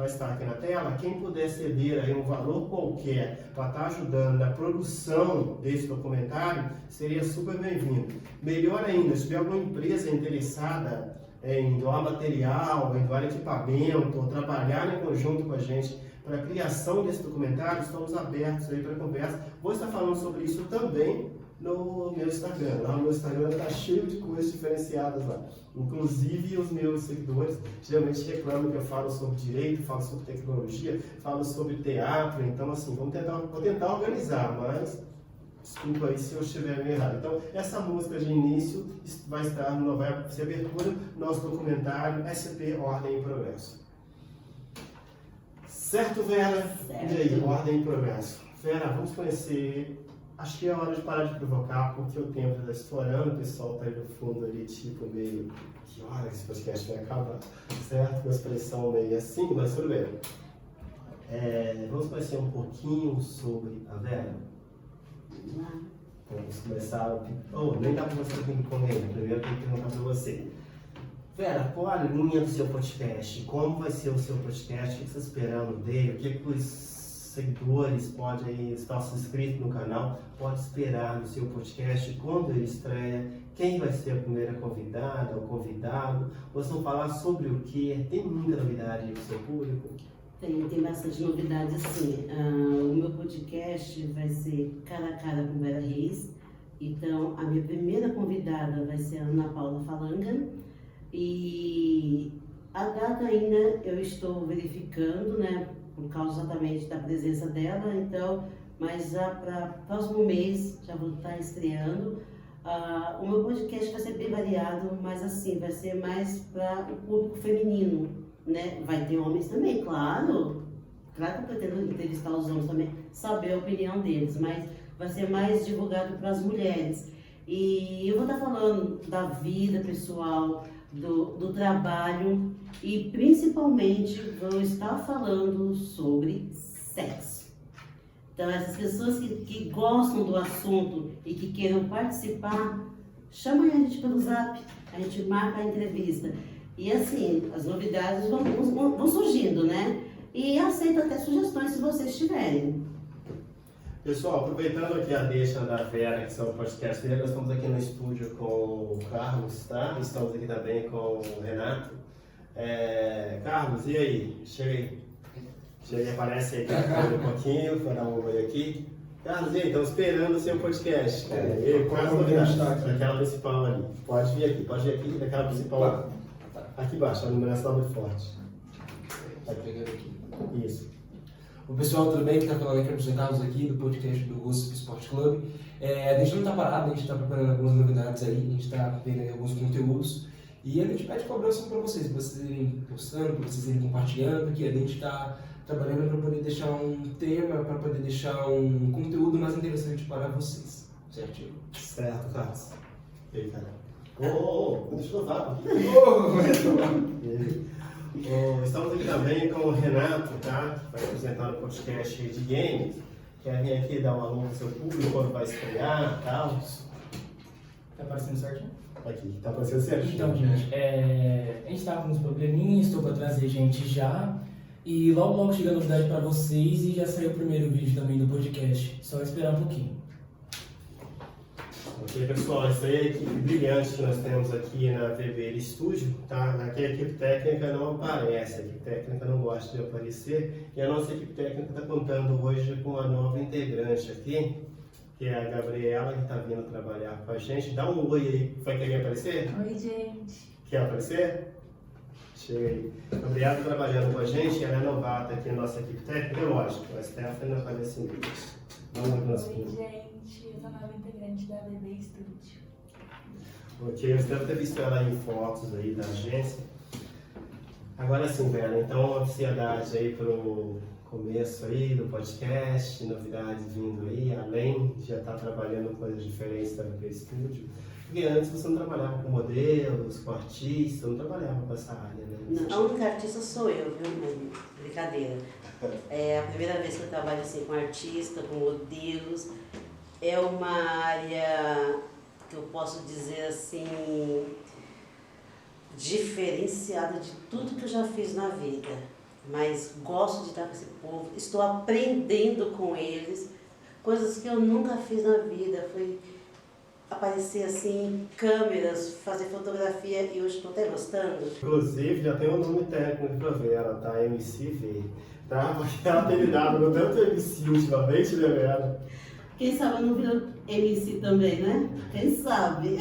estar aqui na tela, quem puder ceder aí um valor qualquer para estar ajudando na produção desse documentário, seria super bem-vindo. Melhor ainda, se tiver alguma empresa interessada em doar material, em doar equipamento, ou trabalhar em conjunto com a gente para a criação desse documentário, estamos abertos aí para conversa. Vou estar falando sobre isso também no meu Instagram. Lá no meu Instagram está cheio de coisas diferenciadas lá. Inclusive os meus seguidores geralmente reclamam que eu falo sobre direito, falo sobre tecnologia, falo sobre teatro. Então, assim, vou tentar organizar, mas desculpa aí se eu estiver meio errado. Então, essa música de início vai ser abertura do nosso documentário SP Ordem e Progresso. Certo, Vera? Certo. E aí, Ordem e Progresso. Vera, vamos conhecer. Acho que é hora de parar de provocar, porque o tempo está estourando, o pessoal está aí no fundo ali, tipo, meio, que hora que esse podcast vai acabar, certo? Com a expressão meio assim, mas tudo bem. Vamos conhecer um pouquinho sobre a Vera? Vamos começar, nem dá para você ping-pong ainda, primeiro eu tenho que perguntar para você. Vera, qual a linha do seu podcast? Como vai ser o seu podcast? O que você está esperando dele? O que os seguidores podem, os nossos inscritos no canal, podem esperar no seu podcast, quando ele estreia, quem vai ser a primeira convidada ou convidado, vocês vão falar sobre o que? Tem muita novidade para o seu público? Tem bastante novidade, sim. O meu podcast vai ser Cara a Cara com Vera Reis. Então, a minha primeira convidada vai ser a Ana Paula Falanga. E a data ainda eu estou verificando, né? Por causa exatamente da presença dela, então, mas já para próximo mês já vou estar estreando. O meu podcast vai ser bem variado, mas assim, vai ser mais para o público feminino, né? Vai ter homens também, claro que eu pretendo entrevistar os homens também, saber a opinião deles, mas vai ser mais divulgado para as mulheres. E eu vou estar falando da vida pessoal, do trabalho e principalmente vou estar falando sobre sexo. Então essas pessoas que gostam do assunto e que queiram participar, chamem a gente pelo Zap, a gente marca a entrevista. E assim, as novidades vão surgindo, né? E aceito até sugestões se vocês tiverem. Pessoal, aproveitando aqui a deixa da Vera, que são o podcast dele, nós estamos aqui no estúdio com o Carlos, tá? Estamos aqui também com o Renato. Carlos, e aí? Chega aí, aparece aí, um pouquinho, vou dar um oi aqui. Carlos, e aí? Estamos esperando o seu podcast. Quais as novidades? Daquela principal ali. Pode vir aqui, daquela principal. Aqui embaixo, a numeração é muito forte. Isso. O pessoal, tudo bem? Que está falando aqui é o José Carlos aqui do podcast do Russo Esporte Clube. A gente não está parado, a gente está preparando algumas novidades aí, a gente está vendo alguns conteúdos e a gente pede cobrança para vocês irem postando, para vocês irem compartilhando, porque a gente está trabalhando para poder deixar um tema, para poder deixar um conteúdo mais interessante para vocês, certinho? Certo, Carlos. E aí, cara? Deixa eu falar. Estamos aqui também com o Renato, tá? Vai apresentar o podcast de games. Quer vir aqui dar um alô no seu público quando vai estrear e tal? Tá aparecendo certinho? Aqui, tá aparecendo certinho. Então, gente, a gente tava com uns probleminhas, estou para trazer gente já. E logo logo chega a novidade pra vocês e já saiu o primeiro vídeo também do podcast. Só esperar um pouquinho. Ok, pessoal, essa aí é a equipe brilhante que nós temos aqui na VB Studio, tá? Aqui a equipe técnica não aparece, a equipe técnica não gosta de aparecer, e a nossa equipe técnica está contando hoje com uma nova integrante aqui, que é a Gabriela, que está vindo trabalhar com a gente. Dá um oi aí, vai querer aparecer? Oi, gente. Quer aparecer? Chega aí. Gabriela está trabalhando com a gente, ela é novata aqui na nossa equipe técnica, é lógico, a Stephanie não aparece em vídeo. Dá um oi para nós. Oi, gente. Eu sou a nova integrante da BB Studio. Ok, você deve ter visto ela em fotos aí da agência. Agora sim, Vera, então ansiedade aí pro começo aí do podcast, novidades vindo aí, além de já estar trabalhando coisas diferentes da VB Studio. Porque antes você não trabalhava com modelos, com artistas, não trabalhava com essa área, né? Não, a única artista sou eu, viu, mãe? Brincadeira. É a primeira vez que eu trabalho assim com artista, com modelos. É uma área que eu posso dizer assim, diferenciada de tudo que eu já fiz na vida. Mas gosto de estar com esse povo, estou aprendendo com eles, coisas que eu nunca fiz na vida. Foi aparecer assim em câmeras, fazer fotografia e hoje estou até gostando. Inclusive, já tem um nome técnico pra Vera, tá? MCV, tá? Porque ela tem lidado com tanto MC ultimamente, né, Vera? Quem sabe eu não viro MC também, né? Quem sabe?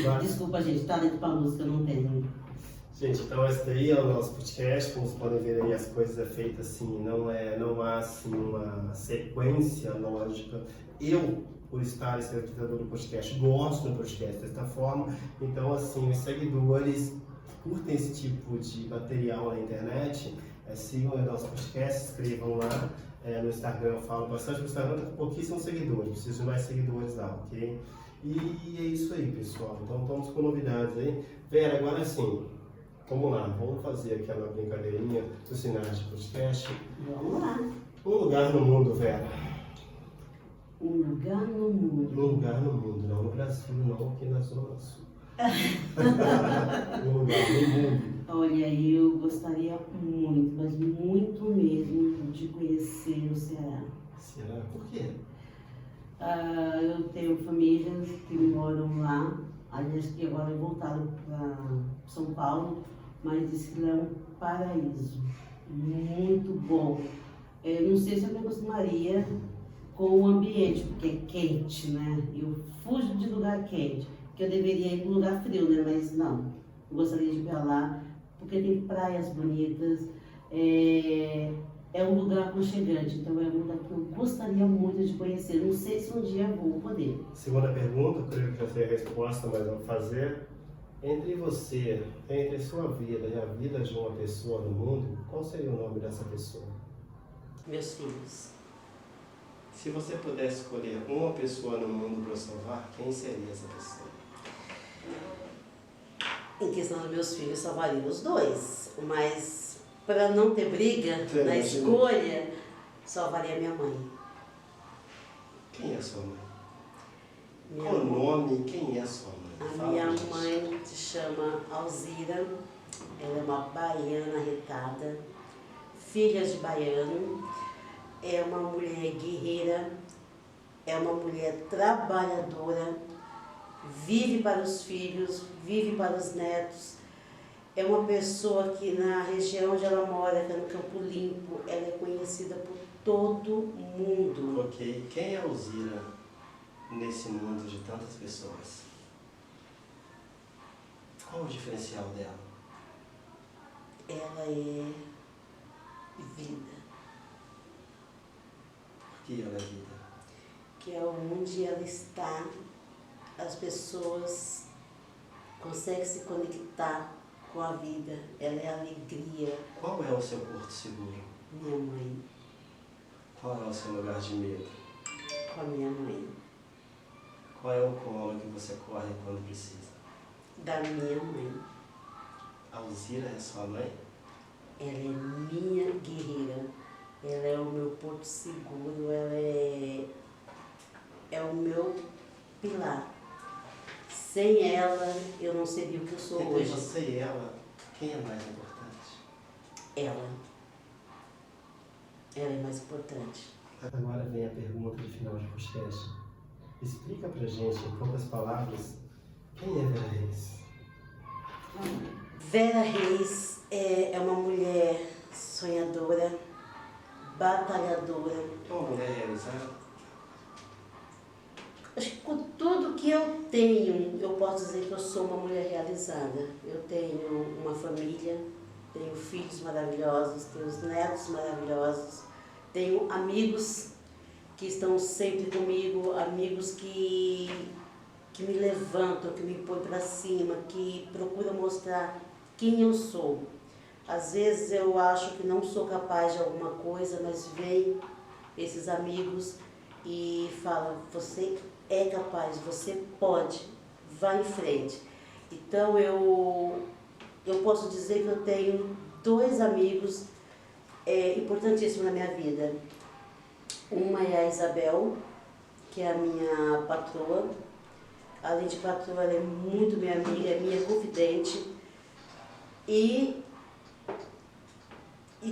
Vai. Desculpa, gente, talento pra música eu não tenho. Gente, então esse daí é o nosso podcast, como vocês podem ver aí, as coisas é feita assim, não há assim uma sequência lógica. Eu, por estar esse apresentador do podcast, gosto do podcast desta forma, então assim, os seguidores que curtem esse tipo de material na internet, sigam o nosso podcast, se inscrevam lá, no Instagram eu falo bastante, no Instagram tem pouquíssimos seguidores, preciso de mais seguidores lá, ok? E é isso aí, pessoal, então estamos com novidades aí. Vera, agora sim, vamos lá, vamos fazer aquela brincadeirinha dos sinais de podcast. Vamos lá. Um lugar no mundo, Vera. Um lugar no mundo. Um lugar no mundo, não no Brasil, não aqui na Zona Sul. Um lugar no mundo. Olha, eu gostaria muito, mas muito mesmo, de conhecer o Ceará. Será? Por quê? Eu tenho famílias que moram lá, aliás, que agora voltaram para São Paulo, mas diz que lá é um paraíso, muito bom. Eu não sei se eu me acostumaria com o ambiente, porque é quente, né? Eu fujo de lugar quente, porque eu deveria ir para um lugar frio, né? Mas não, eu gostaria de ir para lá, porque tem praias bonitas, é um lugar aconchegante, então é um lugar que eu gostaria muito de conhecer. Não sei se um dia vou poder. Segunda pergunta, eu creio que já sei a resposta, mas vou fazer. Entre você, entre a sua vida e a vida de uma pessoa no mundo, qual seria o nome dessa pessoa? Meus filhos. Se você pudesse escolher uma pessoa no mundo para salvar, quem seria essa pessoa? Em questão dos meus filhos, salvaria os dois, mas para não ter briga na escolha, salvaria minha mãe. Quem é sua mãe? Minha Qual o mãe. nome e quem é sua mãe? A Fala minha pra gente. mãe se chama Alzira, ela é uma baiana retada, filha de baiano, é uma mulher guerreira, é uma mulher trabalhadora, vive para os filhos, vive para os netos, é uma pessoa que na região onde ela mora, que é no Campo Limpo, ela é conhecida por todo mundo. Ok, quem é a Alzira nesse mundo de tantas pessoas? Qual o diferencial dela? Ela é vida, Por que ela é vida? que é onde ela está, as pessoas conseguem se conectar com a vida, ela é alegria. Qual é o seu porto seguro? Minha mãe, Qual é o seu lugar de medo? com a minha mãe, Qual é o colo que você corre quando precisa? da minha mãe. A Alzira é sua mãe? Ela é minha guerreira, ela é o meu porto seguro, ela é o meu pilar. Sem ela, eu não seria o que eu sou Entre hoje. você e ela, quem é mais importante? Ela. ela é mais importante. Agora vem a pergunta de final de podcast. Explica pra gente, em poucas palavras, quem é Vera Reis? Vera Reis é uma mulher sonhadora, batalhadora. Uma mulher realizada? Acho que com tudo que eu tenho, eu posso dizer que eu sou uma mulher realizada. Eu tenho uma família, tenho filhos maravilhosos, tenho netos maravilhosos, tenho amigos que estão sempre comigo, amigos que me levantam, que me põem para cima, que procuram mostrar quem eu sou. Às vezes eu acho que não sou capaz de alguma coisa, mas vem esses amigos e falam, você é capaz, você pode, vá em frente. Então eu posso dizer que eu tenho 2 amigos importantíssimos na minha vida. Uma é a Isabel, que é a minha patroa. Além de patroa, ela é muito minha amiga, é minha confidente. E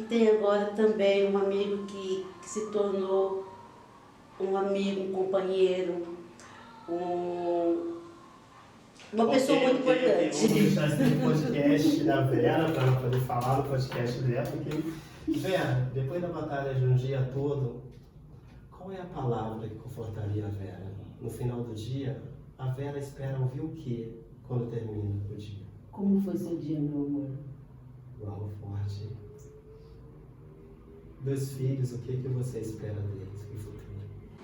tem agora também um amigo que se tornou um amigo, um companheiro, uma pessoa muito importante. Vamos deixar esse podcast da Vera para ela poder falar no podcast dela. Porque, Vera, depois da batalha de um dia todo, qual é a palavra que confortaria a Vera? No final do dia, a Vera espera ouvir o que quando termina o dia? Como foi seu dia, meu amor? Uau, forte. Dos filhos, o que você espera deles no futuro?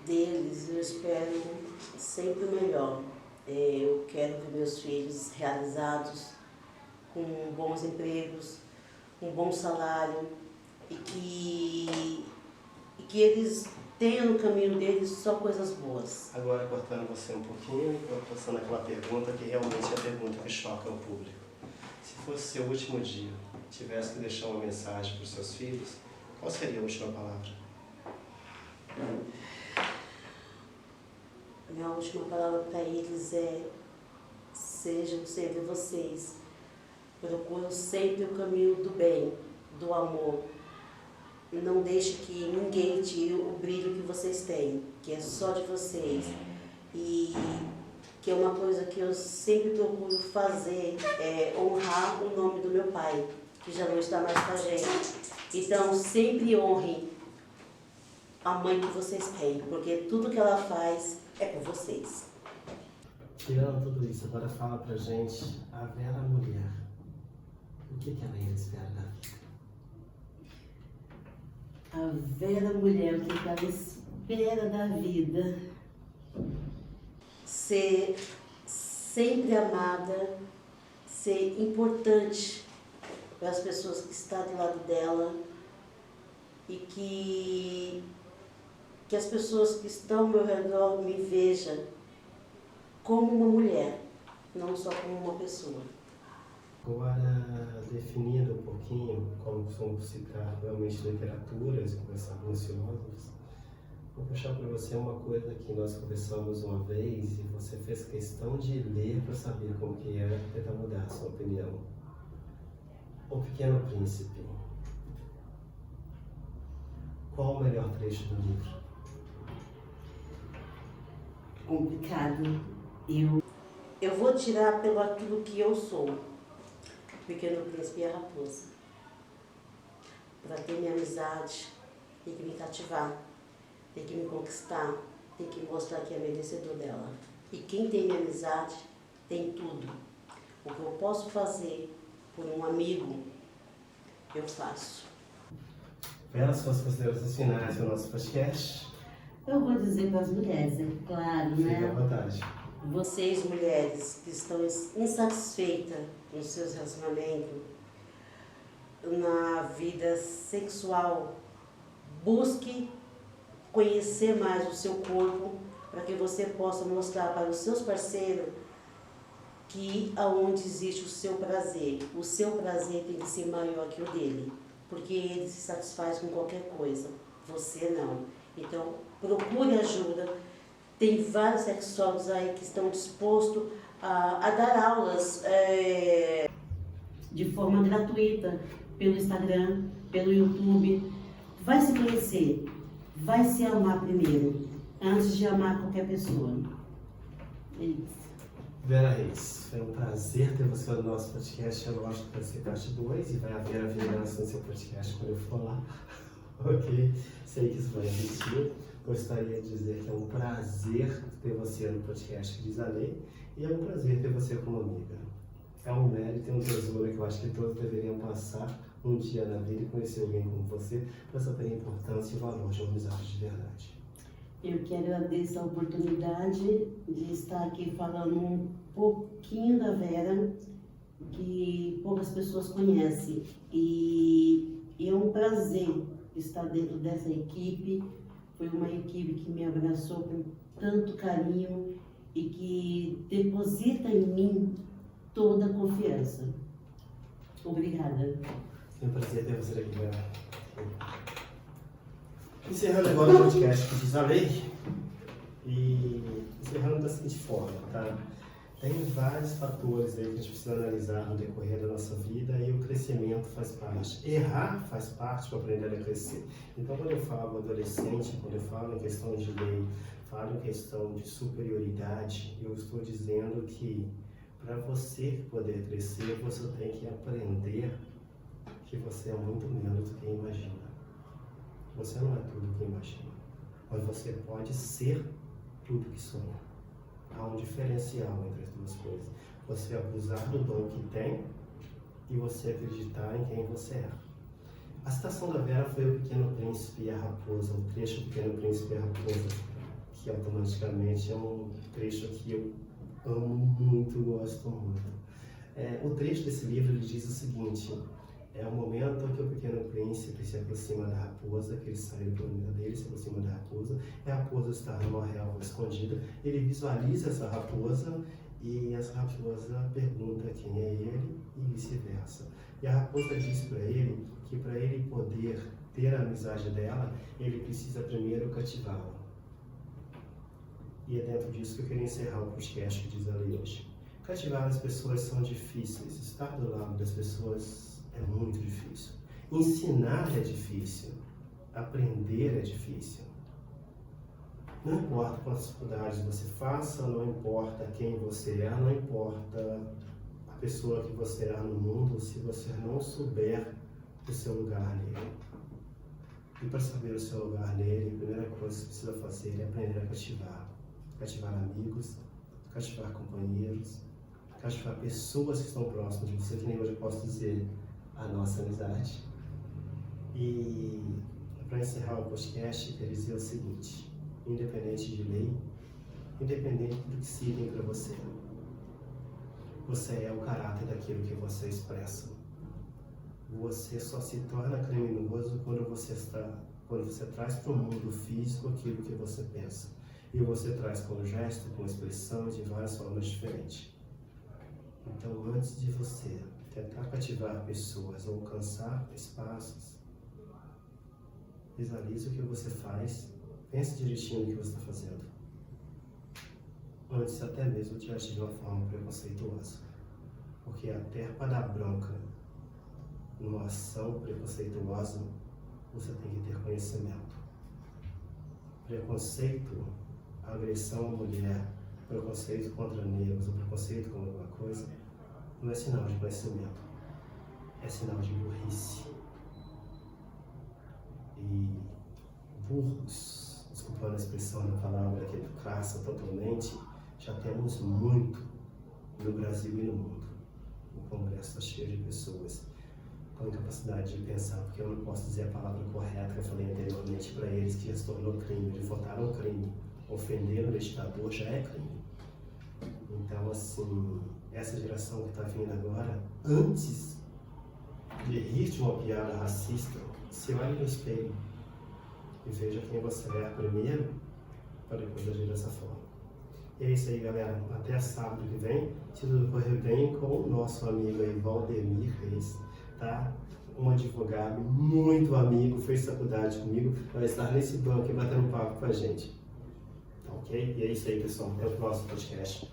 Deles, eu espero sempre o melhor. Eu quero ver meus filhos realizados, com bons empregos, com bom salário e que eles tenham no caminho deles só coisas boas. Agora, cortando você um pouquinho e passando aquela pergunta que realmente é a pergunta que choca o público. Se fosse seu último dia, tivesse que deixar uma mensagem para os seus filhos, qual seria a última palavra? A minha última palavra para eles é: sejam sempre vocês. Procuram sempre o caminho do bem, do amor. Não deixe que ninguém tire o brilho que vocês têm, que é só de vocês. E que é uma coisa que eu sempre procuro fazer, é honrar o nome do meu pai, que já não está mais com a gente. Então, sempre honrem a mãe que vocês têm, porque tudo que ela faz é por vocês. Tirando tudo isso, agora fala pra gente, a Vera mulher, o que ela ainda espera da vida? A Vera mulher, o que ela espera da vida? Ser sempre amada, ser importante para as pessoas que estão do lado dela e que as pessoas que estão ao meu redor me vejam como uma mulher, não só como uma pessoa. Agora, definindo um pouquinho como são citar realmente literaturas, começar alguns filósofos, vou puxar para você uma coisa que nós conversamos uma vez e você fez questão de ler para saber como que é, tentar mudar a sua opinião. O Pequeno Príncipe. Qual o melhor trecho do livro? Complicado. Eu vou tirar pelo aquilo que eu sou. Pequeno Príncipe e a Raposa. Para ter minha amizade, tem que me cativar, tem que me conquistar, tem que mostrar que é merecedor dela. E quem tem minha amizade tem tudo. O que eu posso fazer por um amigo, eu faço. Vera, suas considerações finais do nosso podcast. Eu vou dizer para as mulheres, é claro, Fique à vontade. Vocês, mulheres, que estão insatisfeitas nos seus relacionamentos, na vida sexual, busque conhecer mais o seu corpo para que você possa mostrar para os seus parceiros que aonde existe o seu prazer tem que ser maior que o dele, porque ele se satisfaz com qualquer coisa, você não. Então, procure ajuda. Tem vários sexólogos aí que estão dispostos a dar aulas de forma gratuita pelo Instagram, pelo YouTube. vai se conhecer, vai se amar primeiro, antes de amar qualquer pessoa. É isso. Vera Reis, foi um prazer ter você no nosso podcast. É lógico que vai ser parte 2 e vai haver a vingança no seu podcast quando eu for lá. Ok? Sei que isso vai existir. Gostaria de dizer que é um prazer ter você no podcast que diz a lei e é um prazer ter você como amiga. É um mérito e um tesouro que eu acho que todos deveriam passar um dia na vida e conhecer alguém como você para saber a importância e o valor de uma amizade de verdade. Eu que agradeço a oportunidade de estar aqui falando um pouquinho da Vera, que poucas pessoas conhecem. E é um prazer estar dentro dessa equipe. Foi uma equipe que me abraçou com tanto carinho e que deposita em mim toda a confiança. Obrigada. É um prazer ter você aqui, Vera. Encerrando agora o podcast que diz a lei e encerrando da seguinte forma, tá? Tem vários fatores aí que a gente precisa analisar no decorrer da nossa vida e o crescimento faz parte. Errar faz parte para aprender a crescer. Então, quando eu falo adolescente, quando eu falo em questão de lei, falo em questão de superioridade, eu estou dizendo que para você poder crescer, você tem que aprender que você é muito menos do que imagina. Você não é tudo o que imagina, mas você pode ser tudo que sonha. Há um diferencial entre as duas coisas. Você abusar do dom que tem e você acreditar em quem você é. A citação da Vera foi O Pequeno Príncipe e a Raposa, o trecho do Pequeno Príncipe e a Raposa, que automaticamente é um trecho que eu amo muito, gosto muito. O trecho desse livro ele diz o seguinte: é o momento em que o pequeno príncipe se aproxima da raposa, que ele sai do planeta dele, se aproxima da raposa, e a raposa está numa relva escondida. Ele visualiza essa raposa e essa raposa pergunta quem é ele e vice-versa. E a raposa diz para ele que para ele poder ter a amizade dela, ele precisa primeiro cativá-la. E é dentro disso que eu queria encerrar o podcast que diz a lei hoje. Cativar as pessoas são difíceis, estar do lado das pessoas é muito difícil. Ensinar é difícil. Aprender é difícil. Não importa quantas dificuldades você faça, não importa quem você é, não importa a pessoa que você é no mundo, se você não souber o seu lugar nele. E para saber o seu lugar nele, a primeira coisa que você precisa fazer é aprender a cativar. Cativar amigos, cativar companheiros, cativar pessoas que estão próximas de você, que nem hoje eu posso dizer a nossa amizade. E para encerrar o podcast, eu quero dizer o seguinte: independente de lei, independente do que sigam para você, você é o caráter daquilo que você expressa. Você só se torna criminoso quando você traz para o mundo físico aquilo que você pensa. E você traz com gesto, com expressão, de várias formas diferentes. Então, antes de você tentar cativar pessoas ou alcançar espaços, visualize o que você faz, pense direitinho no que você está fazendo, antes até mesmo de agir de uma forma preconceituosa. Porque até para dar bronca numa ação preconceituosa, você tem que ter conhecimento. Preconceito, agressão à mulher, preconceito contra negros, ou preconceito com alguma coisa, não é sinal de conhecimento, é sinal de burrice. E burros, desculpando a expressão da palavra que é crassa totalmente, já temos muito no Brasil e no mundo. O Congresso está cheio de pessoas com incapacidade de pensar, porque eu não posso dizer a palavra correta que eu falei anteriormente para eles, que já se tornou crime, eles votaram crime. Ofender o legislador já é crime. Então, assim, essa geração que está vindo agora, antes de rir de uma piada racista, se olhe no espelho e veja quem você é primeiro, para depois agir dessa forma. E é isso aí, galera. Até sábado que vem, se tudo correr bem, com o nosso amigo aí, Valdemir Reis, tá? Um advogado muito amigo, fez faculdade comigo, vai estar nesse banco e batendo papo com a gente. Ok? E é isso aí, pessoal. Até o próximo podcast.